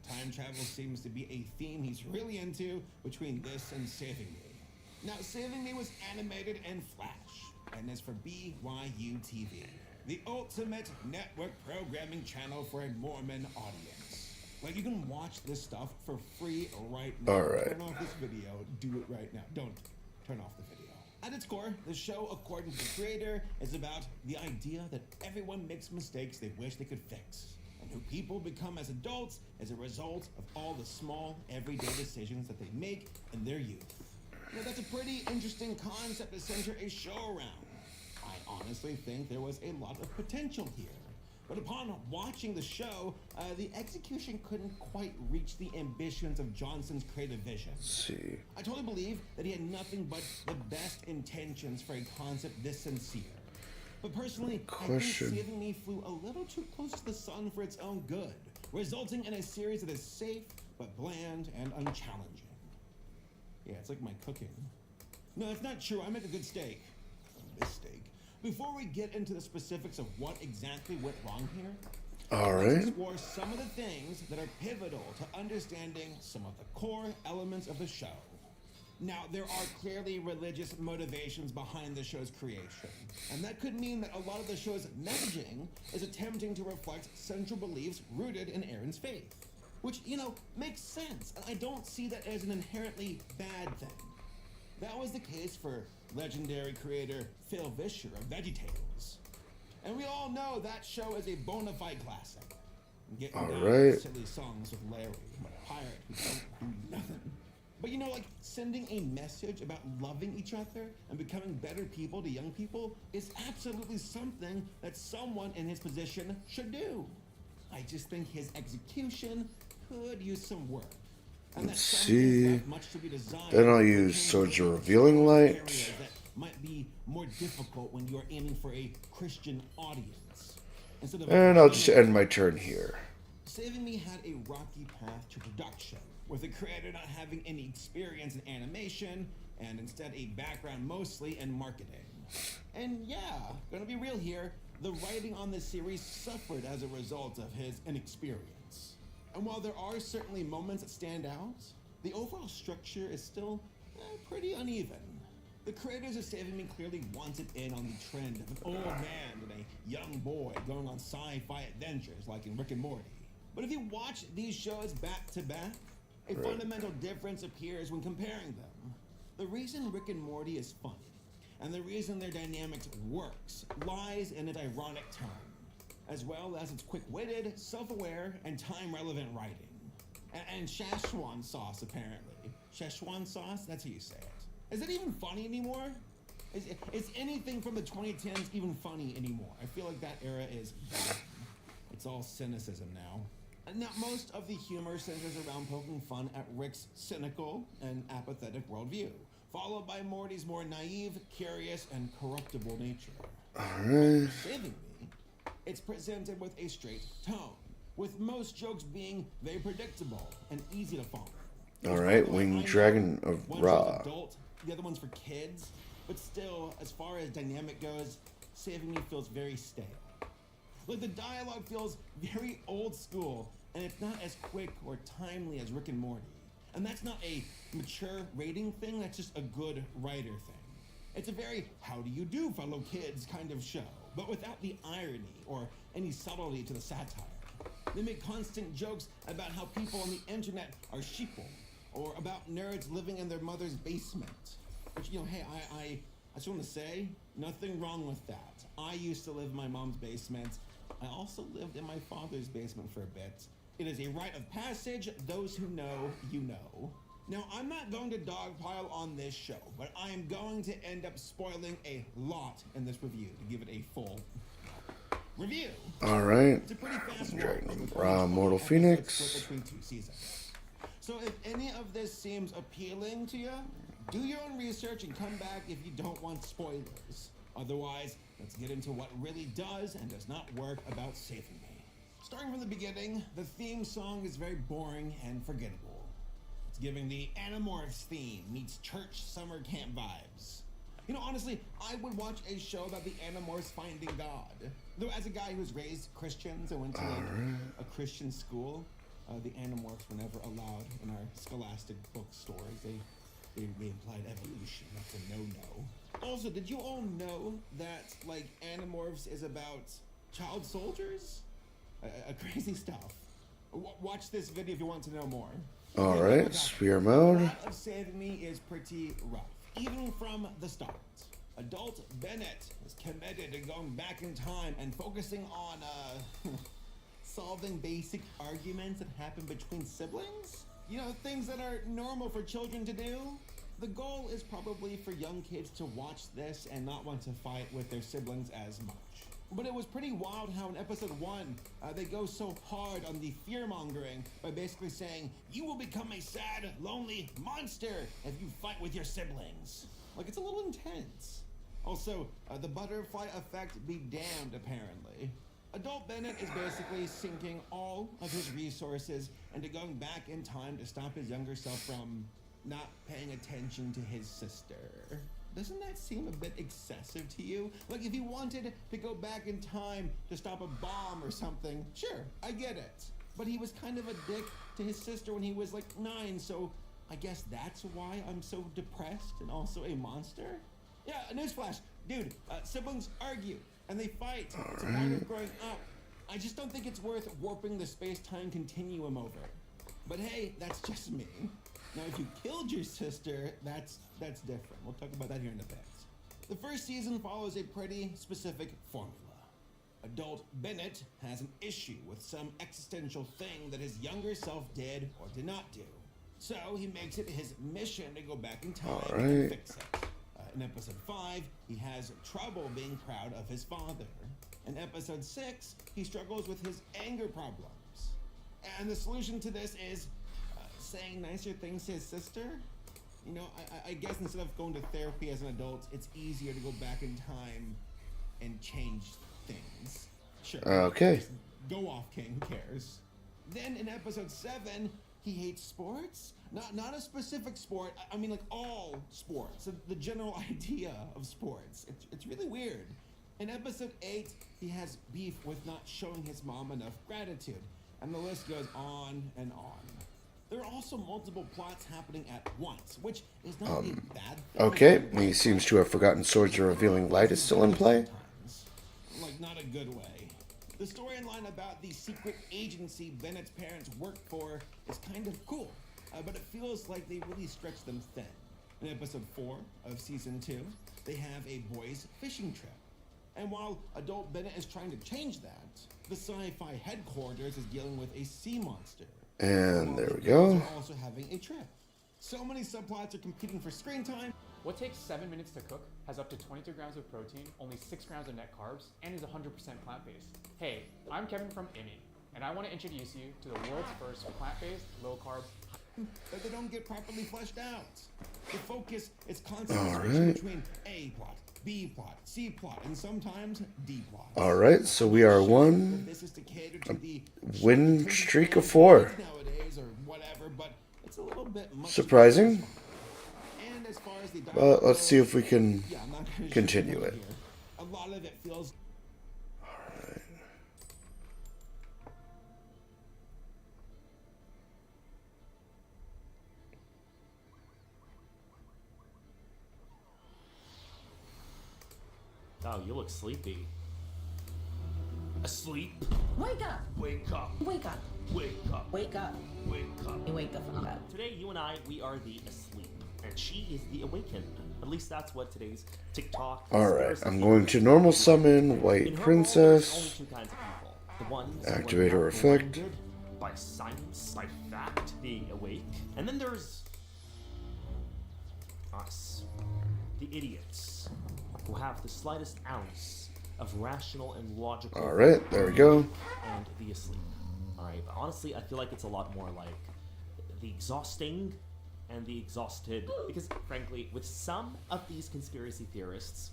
Time travel seems to be a theme he's really into between this and Saving Me. Now, Saving Me was animated in Flash, and is for BYU TV, the ultimate network programming channel for a Mormon audience. Like, you can watch this stuff for free right now. All right. Turn off this video. Do it right now. Don't turn off the video. At its core, the show, according to the creator, is about the idea that everyone makes mistakes they wish they could fix, and who people become as adults as a result of all the small, everyday decisions that they make in their youth. You know, that's a pretty interesting concept to center a show around. I honestly think there was a lot of potential here. But upon watching the show, the execution couldn't quite reach the ambitions of Johnson's creative vision. Let's see. I totally believe that he had nothing but the best intentions for a concept this sincere. But personally, I Question. think Saving Me flew a little too close to the sun for its own good, resulting in a series that is safe but bland and unchallenging. Yeah, it's like my cooking. No, it's not true. I make a good steak. This steak. Before we get into the specifics of what exactly went wrong here, All let's right. explore some of the things that are pivotal to understanding some of the core elements of the show. Now, there are clearly religious motivations behind the show's creation, and that could mean that a lot of the show's messaging is attempting to reflect central beliefs rooted in Aaron's faith, which, you know, makes sense, and I don't see that as an inherently bad thing. That was the case for legendary creator Phil Vischer of VeggieTales. And we all know that show is a bona fide classic. Getting All down right. to silly songs with Larry, a pirate who don't do nothing. But you know, like, sending a message about loving each other and becoming better people to young people is absolutely something that someone in his position should do. I just think his execution could use some work. And Let's that some of his see. left much to be desired Then I'll when it use came to Swords of the Revealing Light. areas that might be more difficult when you're aiming for a Christian audience. Instead of And I'll just end my turn here. Saving Me had a rocky path to production, with the creator not having any experience in animation, and instead a background mostly in marketing. And yeah, gonna be real here, the writing on this series suffered as a result of his inexperience. And while there are certainly moments that stand out, the overall structure is still pretty uneven. The creators of Saving Me clearly wanted in on the trend of an old man and a young boy going on sci-fi adventures like in Rick and Morty. But if you watch these shows back to back, a fundamental difference appears when comparing them. The reason Rick and Morty is funny, and the reason their dynamics works, lies in its ironic tone, as well as its quick-witted, self-aware, and time-relevant writing. And Szechuan sauce, apparently. Szechuan sauce? That's how you say it. Is it even funny anymore? Is anything from the 2010s even funny anymore? I feel like that era is gone. It's all cynicism now. Now, most of the humor centers around poking fun at Rick's cynical and apathetic worldview, followed by Morty's more naive, curious, and corruptible nature. Alright. Saving Me, it's presented with a straight tone, with most jokes being very predictable and easy to follow. Alright, Winged Dragon of One's Ra. adult, the other one's for kids, but still, as far as dynamic goes, Saving Me feels very stale. Like the dialogue feels very old school, and it's not as quick or timely as Rick and Morty. And that's not a mature rating thing, that's just a good writer thing. It's a very how do you do, fellow kids kind of show, but without the irony or any subtlety to the satire. They make constant jokes about how people on the internet are sheeple, or about nerds living in their mother's basement. Which, you know, hey, I just want to say, nothing wrong with that. I used to live in my mom's basement. I also lived in my father's basement for a bit. It is a rite of passage. Those who know, you know. Now, I'm not going to dogpile on this show, but I am going to end up spoiling a lot in this review to give it a full review. Alright. It's a pretty fast Dragon watch, of with Ra, only 20 Mortal episodes Phoenix. split between 2 seasons. So if any of this seems appealing to you, do your own research and come back if you don't want spoilers. Otherwise, let's get into what really does and does not work about Saving Me. Starting from the beginning, the theme song is very boring and forgettable. It's giving the Animorphs theme meets church summer camp vibes. You know, honestly, I would watch a show about the Animorphs finding God. Though as a guy who was raised Christians and went to like a Christian school, the Animorphs were never allowed in our scholastic bookstores. They implied evolution. That's a no-no. Also, did you all know that like Animorphs is about child soldiers? Crazy stuff. Watch this video if you want to know more. Alright, Sphere A mode. lot of Saving Me is pretty rough, even from the start. Adult Bennett is committed to going back in time and focusing on solving basic arguments that happen between siblings. You know, things that are normal for children to do. The goal is probably for young kids to watch this and not want to fight with their siblings as much. But it was pretty wild how in episode 1, they go so hard on the fear-mongering by basically saying, you will become a sad, lonely monster if you fight with your siblings. Like, it's a little intense. Also, the butterfly effect be damned, apparently. Adult Bennett is basically sinking all of his resources into going back in time to stop his younger self from not paying attention to his sister. Doesn't that seem a bit excessive to you? Like, if he wanted to go back in time to stop a bomb or something, sure, I get it. But he was kind of a dick to his sister when he was like 9, so I guess that's why I'm so depressed and also a monster? Yeah, newsflash, dude, siblings argue and they fight. It's a part of growing up. I just don't think it's worth warping the space-time continuum over. But hey, that's just me. Now, if you killed your sister, that's different. We'll talk about that here in a bit. The first season follows a pretty specific formula. Adult Bennett has an issue with some existential thing that his younger self did or did not do. So he makes it his mission to go back in time and fix it. In episode 5, he has trouble being proud of his father. In episode 6, he struggles with his anger problems. And the solution to this is saying nicer things to his sister. You know, I guess instead of going to therapy as an adult, it's easier to go back in time and change things. Sure. Okay. Just go off, King. Who cares? Then in episode 7, he hates sports. Not a specific sport. I mean, like all sports. The general idea of sports. It's really weird. In episode 8, he has beef with not showing his mom enough gratitude. And the list goes on and on. There are also multiple plots happening at once, which is not a bad thing. Okay, he seems to have forgotten Swords of Revealing Light is still in play. Like, not a good way. The storyline about the secret agency Bennett's parents work for is kind of cool, but it feels like they really stretched them thin. In episode 4 of season 2, they have a boys' fishing trip. And while adult Bennett is trying to change that, the sci-fi headquarters is dealing with a sea monster. And there we They're go. also having a trip. So many subplots are competing for screen time. What takes 7 minutes to cook, has up to 22 grams of protein, only 6 grams of net carbs, and is 100% plant-based. Hey, I'm Kevin from IMI, and I want to introduce you to the world's first plant-based, low-carb. But they don't get properly fleshed out. The focus is constantly All switching right. between A plot, B plot, C plot, and sometimes D plot. All right, so we are one This is to cater to the win streak of 4. nowadays or whatever, but it's a little bit much. Surprising, And as far as the but let's see if we can yeah, I'm not gonna continue sugarcoat it. here. A lot of it feels Oh, you look sleepy. Asleep? Wake up! Wake up. Wake up! Wake up. Wake up! Wake up. You wake the fuck up. Today, you and I, we are the asleep. And she is the awakened. At least that's what today's TikTok. All right, I'm going to normal summon White In her Princess. world, there's only two kinds of people. The ones who are Activate her not effect. blinded by science, by fact, being awake. And then there's us, the idiots, who have the slightest ounce of rational and logical. All right, there we go. And the asleep. All right, but honestly, I feel like it's a lot more like the exhausting and the exhausted, because frankly, with some of these conspiracy theorists,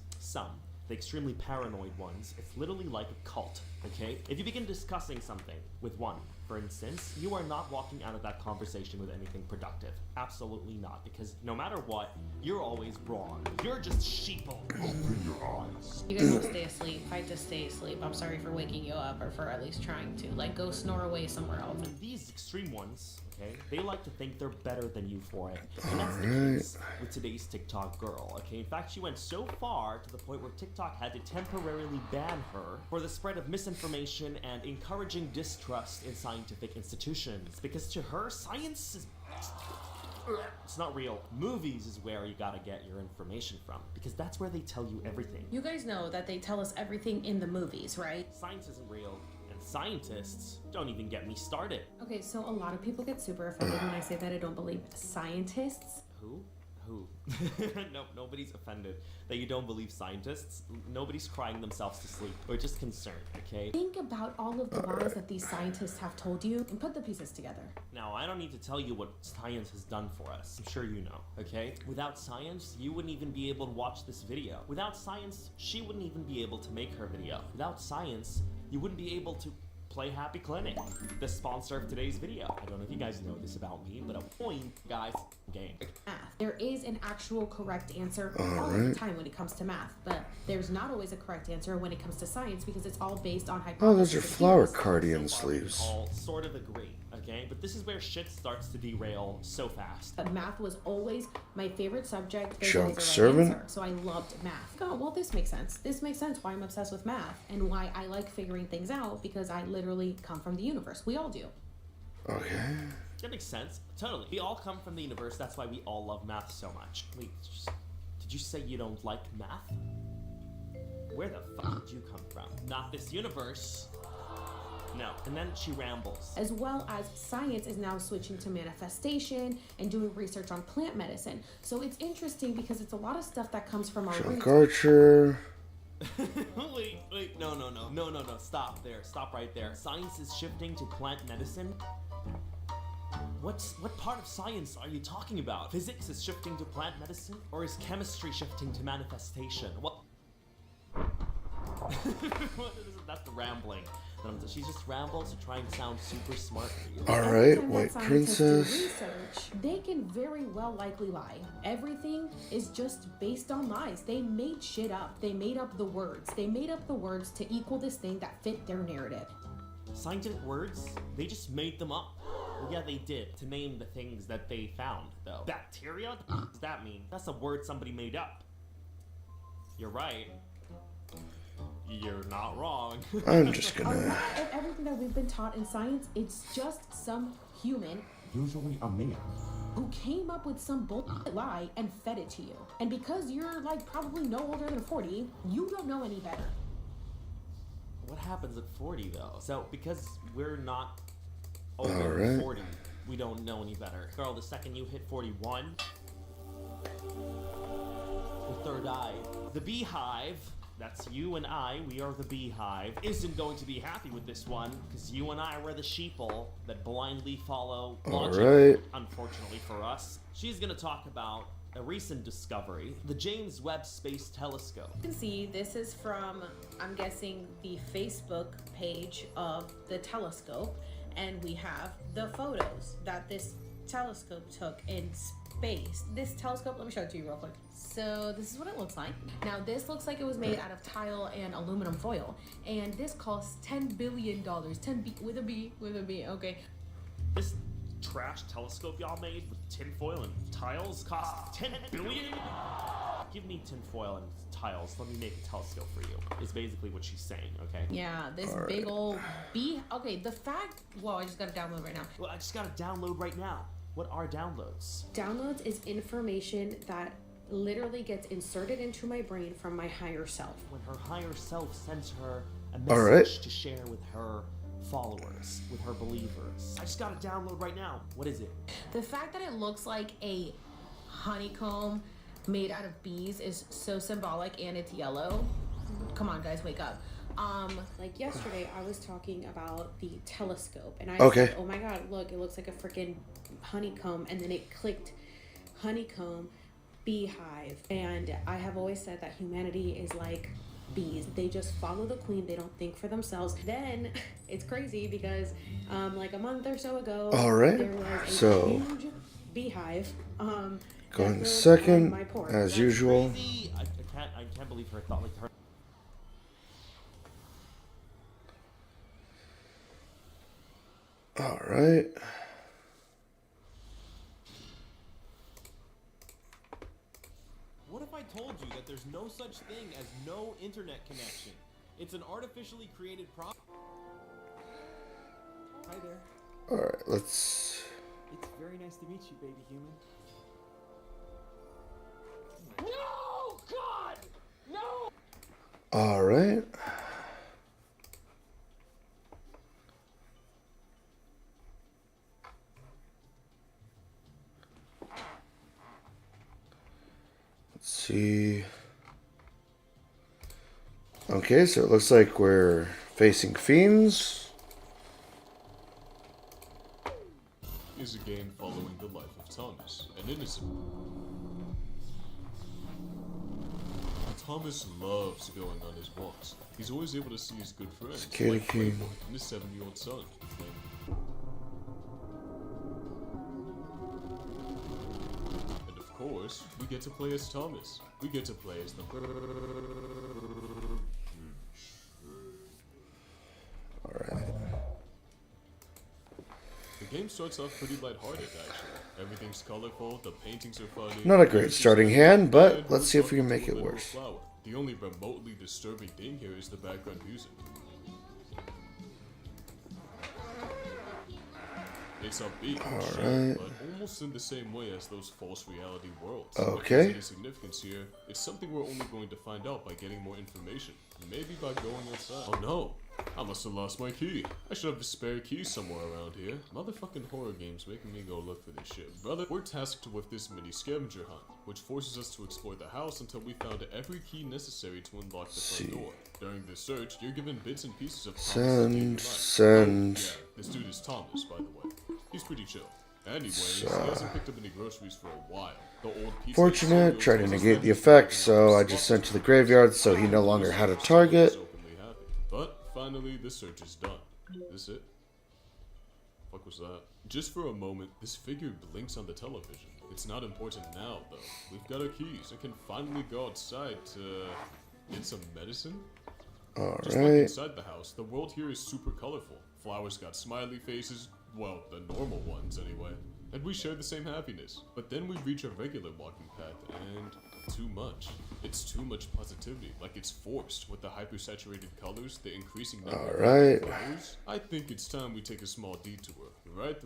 the extremely paranoid ones, it's literally like a cult, okay? If you begin discussing something with one, for instance, you are not walking out of that conversation with anything productive. Absolutely not, because no matter what, you're always wrong. You're just sheeple. Open your eyes. You guys will stay asleep. Fight to stay asleep. I'm sorry for waking you up, or for at least trying to. Like, go snore away somewhere else. And these extreme ones, okay, they like to think they're better than you for it. And that's the case with today's TikTok girl, okay? In fact, she went so far to the point where TikTok had to temporarily ban her for the spread of misinformation and encouraging distrust in scientific institutions. Because to her, science is... it's not real. Movies is where you gotta get your information from, because that's where they tell you everything. You guys know that they tell us everything in the movies, right? Science isn't real, and scientists don't even get me started. Okay, so a lot of people get super offended when I say that I don't believe scientists. Who? Nope, nobody's offended that you don't believe scientists. Nobody's crying themselves to sleep. We're just concerned, okay? Think about all of the lies that these scientists have told you and put the pieces together. Now, I don't need to tell you what science has done for us. I'm sure you know, okay? Without science, you wouldn't even be able to watch this video. Without science, she wouldn't even be able to make her video. Without science, you wouldn't be able to play Happy Clinic, the sponsor of today's video. I don't know if you guys know this about me, but a point, guys, game. Math. There is an actual correct answer all the time when it comes to math, but there's not always a correct answer when it comes to science because it's all based on hypotheses. Oh, those are and flower theories. cardigan So far, we sleeves. all sort of agree, okay? But this is where shit starts to derail so fast. But math was always my favorite subject. There's Junk always a right servant? answer, so I loved math. Oh, well, this makes sense. This makes sense why I'm obsessed with math and why I like figuring things out because I literally come from the universe. We all do. Okay. That makes sense. Totally. We all come from the universe. That's why we all love math so much. Wait, did you say you don't like math? Where the fuck did you come from? Not this universe. No. And then she rambles. As well as science is now switching to manifestation and doing research on plant medicine. So it's interesting because it's a lot of stuff that comes from our Junk roots. Archer. wait, no. Stop there. Stop right there. Science is shifting to plant medicine? What part of science are you talking about? Physics is shifting to plant medicine? Or is chemistry shifting to manifestation? What? That's the rambling. She just rambles to try and sound super smart. All Every right, time that White scientists do Princess. research, they can very well likely lie. Everything is just based on lies. They made shit up. They made up the words. They made up the words to equal this thing that fit their narrative. Scientific words? They just made them up. Well, yeah, they did, to name the things that they found, though. Bacteria? What does that mean? That's a word somebody made up. You're right. You're not wrong. I'm just A gonna. lot of everything that we've been taught in science, it's just some human Usually a man. who came up with some bullshit lie and fed it to you. And because you're like probably no older than 40, you don't know any better. What happens at 40, though? So, because we're not over Alright. 40, we don't know any better. Girl, the second you hit 41, the third eye, the beehive, that's you and I, we are the beehive, isn't going to be happy with this one, because you and I were the sheeple that blindly follow logic, Alright. unfortunately for us. She's gonna talk about a recent discovery, the James Webb Space Telescope. You can see this is from, I'm guessing, the Facebook page of the telescope, and we have the photos that this telescope took in space. This telescope, let me show it to you real quick. So this is what it looks like. Now this looks like it was made out of tile and aluminum foil, and this costs $10 billion. 10 with a B, okay. This trash telescope y'all made with tinfoil and tiles cost 10 billion? Give me tinfoil and tiles, let me make a telescope for you, is basically what she's saying, okay? Yeah, this big old B. Okay, the fact, whoa, I just gotta download right now. Well, I just gotta download right now. What are downloads? Downloads is information that literally gets inserted into my brain from my higher self. When her higher self sends her a All message right. to share with her followers, with her believers. I just gotta download right now. What is it? The fact that it looks like a honeycomb made out of bees is so symbolic, and it's yellow. Come on, guys, wake up. Like yesterday, I was talking about the telescope, and I said, oh my god, look, it looks like a freaking honeycomb, and then it clicked honeycomb, beehive, and I have always said that humanity is like bees. They just follow the queen. They don't think for themselves. Then it's crazy because like a month or so ago, Alright, there was a so huge beehive going that lived on second my porch. as usual. Crazy. I can't believe her thought like her. All right. What if I told you that there's no such thing as no internet connection? It's an artificially created problem. Hi there. All right. Let's. It's very nice to meet you, baby human. No! God! No! All right. Let's see. Okay, so it looks like we're facing fiends. Is a game following the life of Thomas, an innocent. Thomas loves going on his walks. He's always able to see his good friends, Katie like King. Claymore and his 7-year-old son. And of course, we get to play as Thomas. We get to play as the... All right. The game starts off pretty lighthearted, actually. Everything's colorful, the paintings are funny. Not a great starting hand, but let's see if we can make it worse. Flower. The only remotely disturbing thing here is the background music. It's upbeat, sure, Alright. but almost in the same way as those false reality worlds. Okay. If there's any significance here, it's something we're only going to find out by getting more information. Maybe by going outside. Oh no! I must have lost my key. I should have a spare key somewhere around here. Motherfucking horror games making me go look for this shit. Brother, we're tasked with this mini scavenger hunt, which forces us to explore the house until we found every key necessary to unlock the front door. During this search, you're given bits and pieces of Thomas's Send. Yeah, this dude is Thomas, by the way. He's pretty chill. Anyways, he hasn't picked up any groceries for a while. The old pizza Fortunate, tried to negate the effect, so I just sent to the graveyard so he no longer had a target. openly happy. But finally, the search is done. This it? Fuck was that? Just for a moment, this figure blinks on the television. It's not important now, though. We've got our keys and can finally go outside to get some medicine. Just like Alright. inside the house, the world here is super colorful. Flowers got smiley faces, well, the normal ones anyway. And we share the same happiness. But then we reach a regular walking path, and too much. It's too much positivity, like it's forced with the hypersaturated colors, the increasing number Alright. of flowers. I think it's time we take a small detour, right?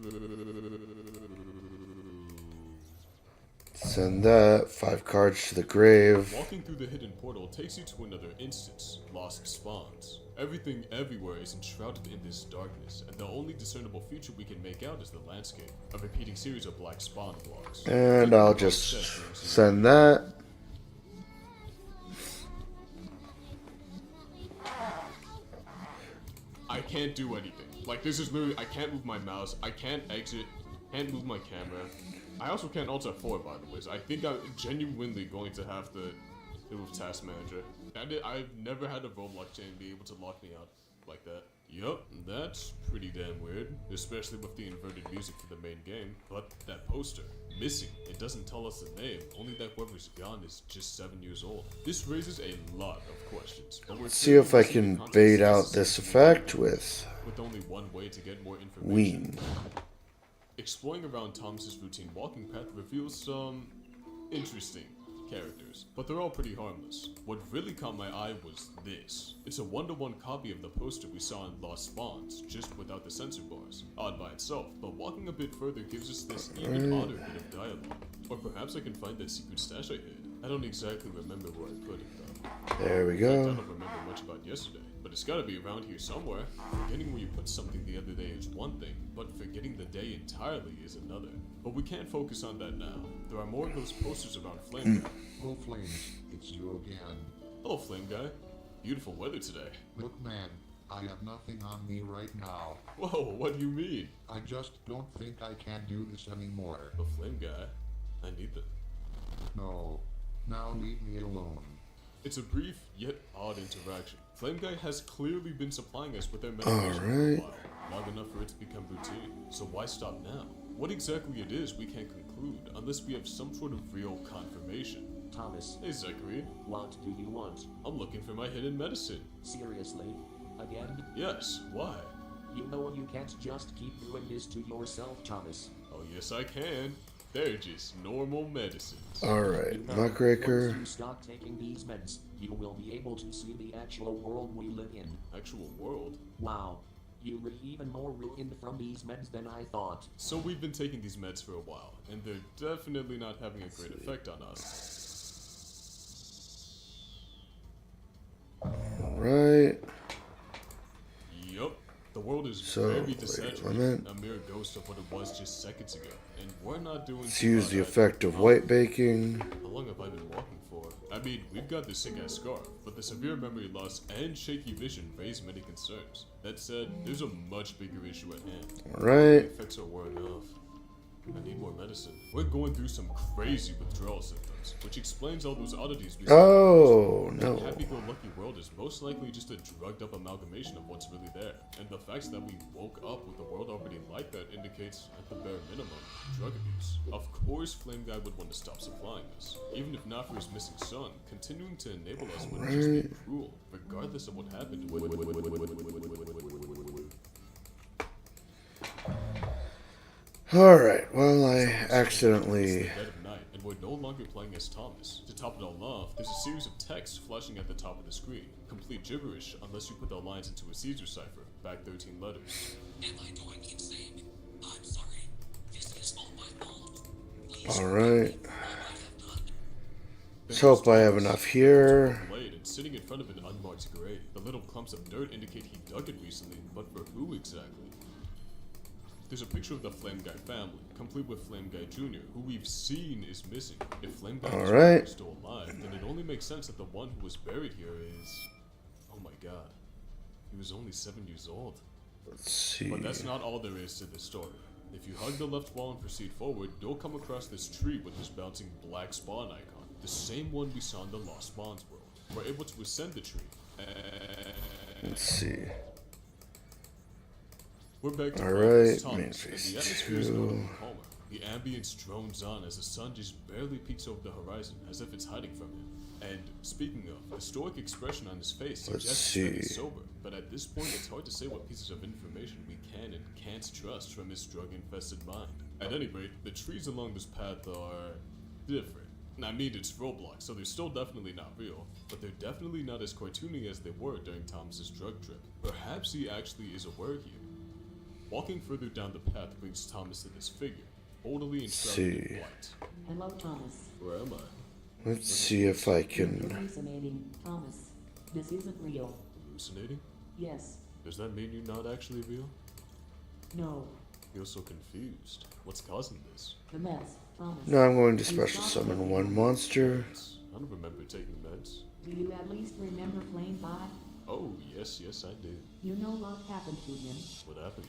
Send that. 5 cards to the grave. Walking through the hidden portal takes you to another instance, Lost Spawns. Everything everywhere is enshrouded in this darkness, and the only discernible feature we can make out is the landscape, a repeating series of black spawn blocks. And I'll just send that. I can't do anything. Like, this is literally, I can't move my mouse, I can't exit, can't move my camera. I also can't alt F4, by the way, so I think I'm genuinely going to have to do with Task Manager. I've never had a Roblox chain be able to lock me out like that. Yup, that's pretty damn weird, especially with the inverted music for the main game. But that poster, missing. It doesn't tell us the name, only that whoever's gone is just 7 years old. This raises a lot of questions. But we're See if I clearly can missing bait context out this necessary effect with only one way to get more information. Ween. Exploring around Thomas's routine walking path reveals some interesting characters, but they're all pretty harmless. What really caught my eye was this. It's a 1-to-1 copy of the poster we saw in Lost Spawns, just without the censor bars. Odd by itself, but walking a bit further gives us this even odder bit of dialogue. Or perhaps I can find that secret stash I hid. I don't exactly remember where I put it though. There we In fact, I go. don't remember much about yesterday, but it's gotta be around here somewhere. Forgetting where you put something the other day is one thing, but forgetting the day entirely is another. But we can't focus on that now. There are more of those posters around Flame Guy. Oh, Flames, it's you again. Hello, Flame Guy. Beautiful weather today. Look, man, I have nothing on me right now. Whoa, what do you mean? I just don't think I can do this anymore. But Flame Guy, I need them. No. Now leave me alone. It's a brief yet odd interaction. Flame Guy has clearly been supplying us with their medication for a Alright. while, long enough for it to become routine. So why stop now? What exactly it is we can't conclude unless we have some sort of real confirmation. Thomas, Hey Zachary, what do you want? I'm looking for my hidden medicine. Seriously? Again? Yes, why? You know you can't just keep doing this to yourself, Thomas. Oh yes I can. They're just normal medicines. Alright, You know, Muckraker. Once you stop taking these meds, you will be able to see the actual world we live in. Actual world? Wow. You were even more ruined from these meds than I thought. So we've been taking these meds for a while, and they're definitely not having a great effect on us. Alright. Yup. The world is So, very wait, desaturated, limit. a mere ghost of what it was just seconds ago, and we're not doing Let's too use hot the either. effect of white baking. How long have I been walking for? I mean, we've got the sick-ass scarf, but the severe memory loss and shaky vision raise many concerns. That said, there's a much bigger issue at hand. The Alright. effects are wearing off. I need more medicine. We're going through some crazy withdrawal symptoms, which explains all those oddities we saw. Oh, That no. happy-go-lucky world is most likely just a drugged-up amalgamation of what's really there. And the fact that we woke up with the world already like that indicates, at the bare minimum, drug abuse. Of course Flame Guy would want to stop supplying us. Even if not for his missing son, continuing to enable us would just be cruel, regardless of what happened. Alright, well, I It's accidentally. the dead of night, and we're no longer playing as Thomas. To top it all off, there's a series of texts flashing at the top of the screen. Complete gibberish unless you put the lines into a Caesar cipher, back 13 letters. Am I going insane? I'm sorry. This is all my fault. Please Alright. forgive me for all I have done. Let's hope I have enough here. Blade and sitting in front of an unmarked grave. The little clumps of dirt indicate he dug it recently, but for who exactly? There's a picture of the Flame Guy family, complete with Flame Guy Jr., who we've seen is missing. If Flame Guy Jr. Alright. is still alive, then it only makes sense that the one who was buried here is... Oh my god. He was only 7 years old. Let's see. But that's not all there is to this story. If you hug the left wall and proceed forward, you'll come across this tree with this bouncing black spawn icon. The same one we saw in the Lost Spawns world. We're able to ascend the tree. Let's see. We're back to Alright, Thomas, main and phase the atmosphere is 2. notably calmer. The ambience drones on as the sun just barely peeks over the horizon, as if it's hiding from him. And speaking of, the stoic expression on his face Let's suggests that he's see. sober, but at this point it's hard to say what pieces of information we can and can't trust from his drug-infested mind. At any rate, the trees along this path are different. I mean, it's Roblox, so they're still definitely not real, but they're definitely not as cartoony as they were during Thomas's drug trip. Perhaps he actually is aware here. Walking further down the path brings Thomas to this figure, boldly enshrouded in See. white. Hello, Thomas. Where am I? Let's see if I can. Hallucinating, Thomas. This isn't real. Hallucinating? Yes. Does that mean you're not actually real? No. You're so confused. What's causing this? The mess, Thomas. Now I'm going to You special stopped summon taking one meds. monster. I don't remember taking meds. Do you at least remember Flame Guy? Oh, yes, I do. You know what happened to him. What happened?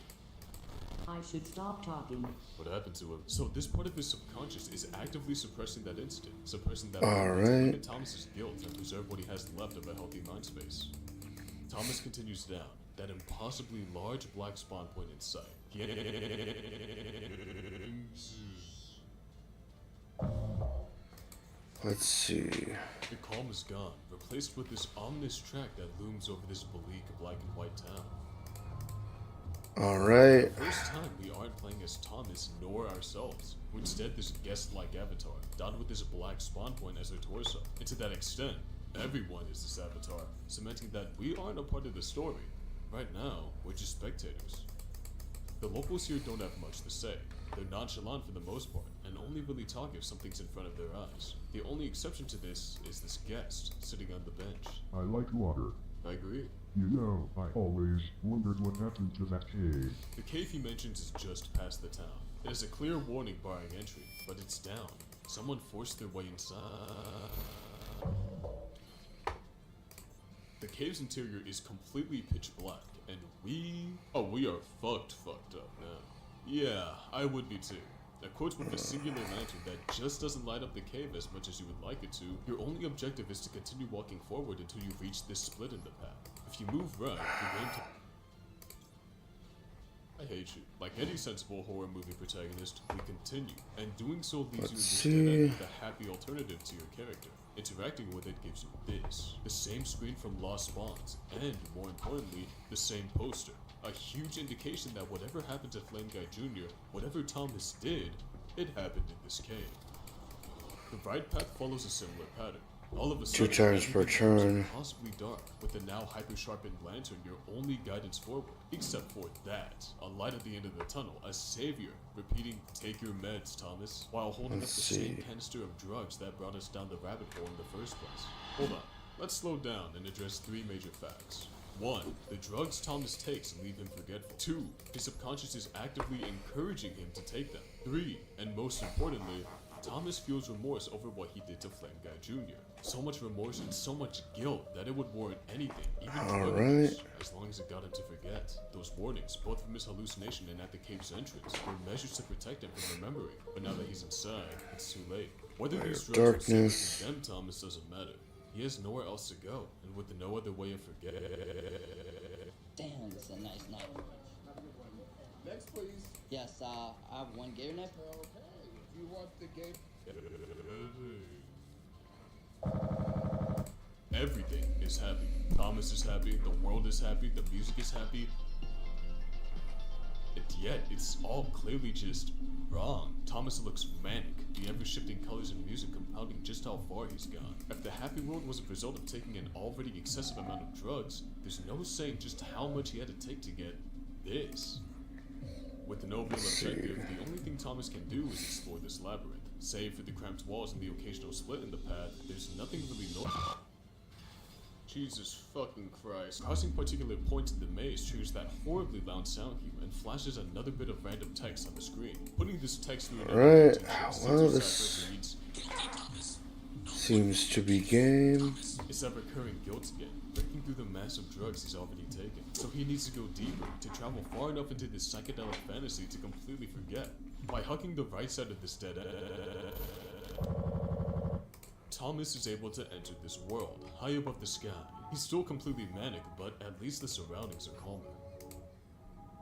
I should stop talking. What happened to him? So this part of his subconscious is actively suppressing that instant, suppressing that All moment to right. limit Thomas's guilt and preserve what he has left of a healthy mind space. Thomas continues down, that impossibly large black spawn point in sight. Let's see. The calm is gone, replaced with this ominous track that looms over this bleak black and white town. All right. First time we aren't playing as Thomas nor ourselves. We're instead this guest-like avatar, dotted with this black spawn point as their torso. And to that extent, everyone is this avatar, cementing that we aren't a part of the story. Right now, we're just spectators. The locals here don't have much to say. They're nonchalant for the most part, and only really talk if something's in front of their eyes. The only exception to this is this guest sitting on the bench. I like water. I agree. You know, I always wondered what happened to that cave. The cave he mentions is just past the town. It has a clear warning barring entry, but it's down. Someone forced their way inside. The cave's interior is completely pitch black, and we are fucked up now. Yeah, I would be too. Equipped with a singular lantern that just doesn't light up the cave as much as you would like it to, your only objective is to continue walking forward until you reach this split in the path. If you move right, you aim to... I hate you. Like any sensible horror movie protagonist, we continue, and doing so leaves Let's you in the see. with a happy alternative to your character. Interacting with it gives you this. The same screen from Lost Spawns, and, more importantly, the same poster. A huge indication that whatever happened to Flame Guy Jr., whatever Thomas did, it happened in this cave. The right path follows a similar pattern. All of a Two sudden, times per everything becomes turn. impossibly dark, with the now hyper-sharpened lantern your only guidance forward. Except for that, a light at the end of the tunnel, a savior, repeating, "Take your meds, Thomas," while holding Let's up the see. same canister of drugs that brought us down the rabbit hole in the first place. Hold on, let's slow down and address three major facts. 1. The drugs Thomas takes leave him forgetful. 2. His subconscious is actively encouraging him to take them. 3. And most importantly, Thomas feels remorse over what he did to Flame Guy Jr. So much remorse and so much guilt that it would warrant anything, even drug abuse, as long as it got him to forget. Those warnings, both from his hallucination and at the cave's entrance, were measures to protect him from remembering. But now that he's inside, it's too late. Whether these drugs are safe Darkness. to condemn Thomas doesn't matter. He has nowhere else to go, and with no other way of forgetting. Damn, this is a nice night. Next, please. Yes, I have one gator nip. Okay. Do you want the game? Everything is happy. Thomas is happy, the world is happy, the music is happy. And yet, it's all clearly just wrong. Thomas looks manic, the ever-shifting colors and music compounding just how far he's gone. If the happy world was a result of taking an already excessive amount of drugs, there's no saying just how much he had to take to get this. With no real objective, the only thing Thomas can do is explore this labyrinth. Save for the cramped walls and the occasional split in the path, there's nothing really notable. Jesus fucking Christ. Crossing particular points in the maze triggers that horribly loud sound cue and flashes another bit of random text on the screen. Putting this text through Right, well, this reads, seems to be game. it's that recurring guilt again, breaking through the massive drugs he's already taken. So he needs to go deeper, to travel far enough into this psychedelic fantasy to completely forget. By hugging the right side of this dead end, Thomas is able to enter this world, high above the sky. He's still completely manic, but at least the surroundings are calmer.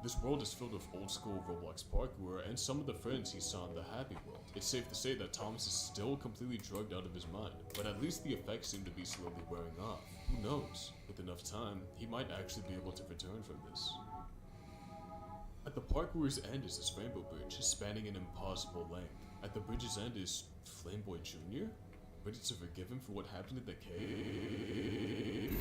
This world is filled with old school Roblox parkour and some of the friends he saw in the happy world. It's safe to say that Thomas is still completely drugged out of his mind, but at least the effects seem to be slowly wearing off. Who knows? With enough time, he might actually be able to return from this. At the parkour's end is this rainbow bridge, spanning an impossible length. At the bridge's end is Flameboy Jr., ready to forgive him for what happened in the cave.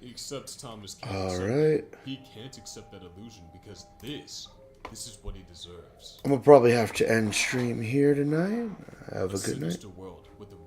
Except Thomas can't accept it. He can't accept that illusion because this is what he deserves. I'm gonna probably have to end stream here tonight. Have a good night. Sinister world with the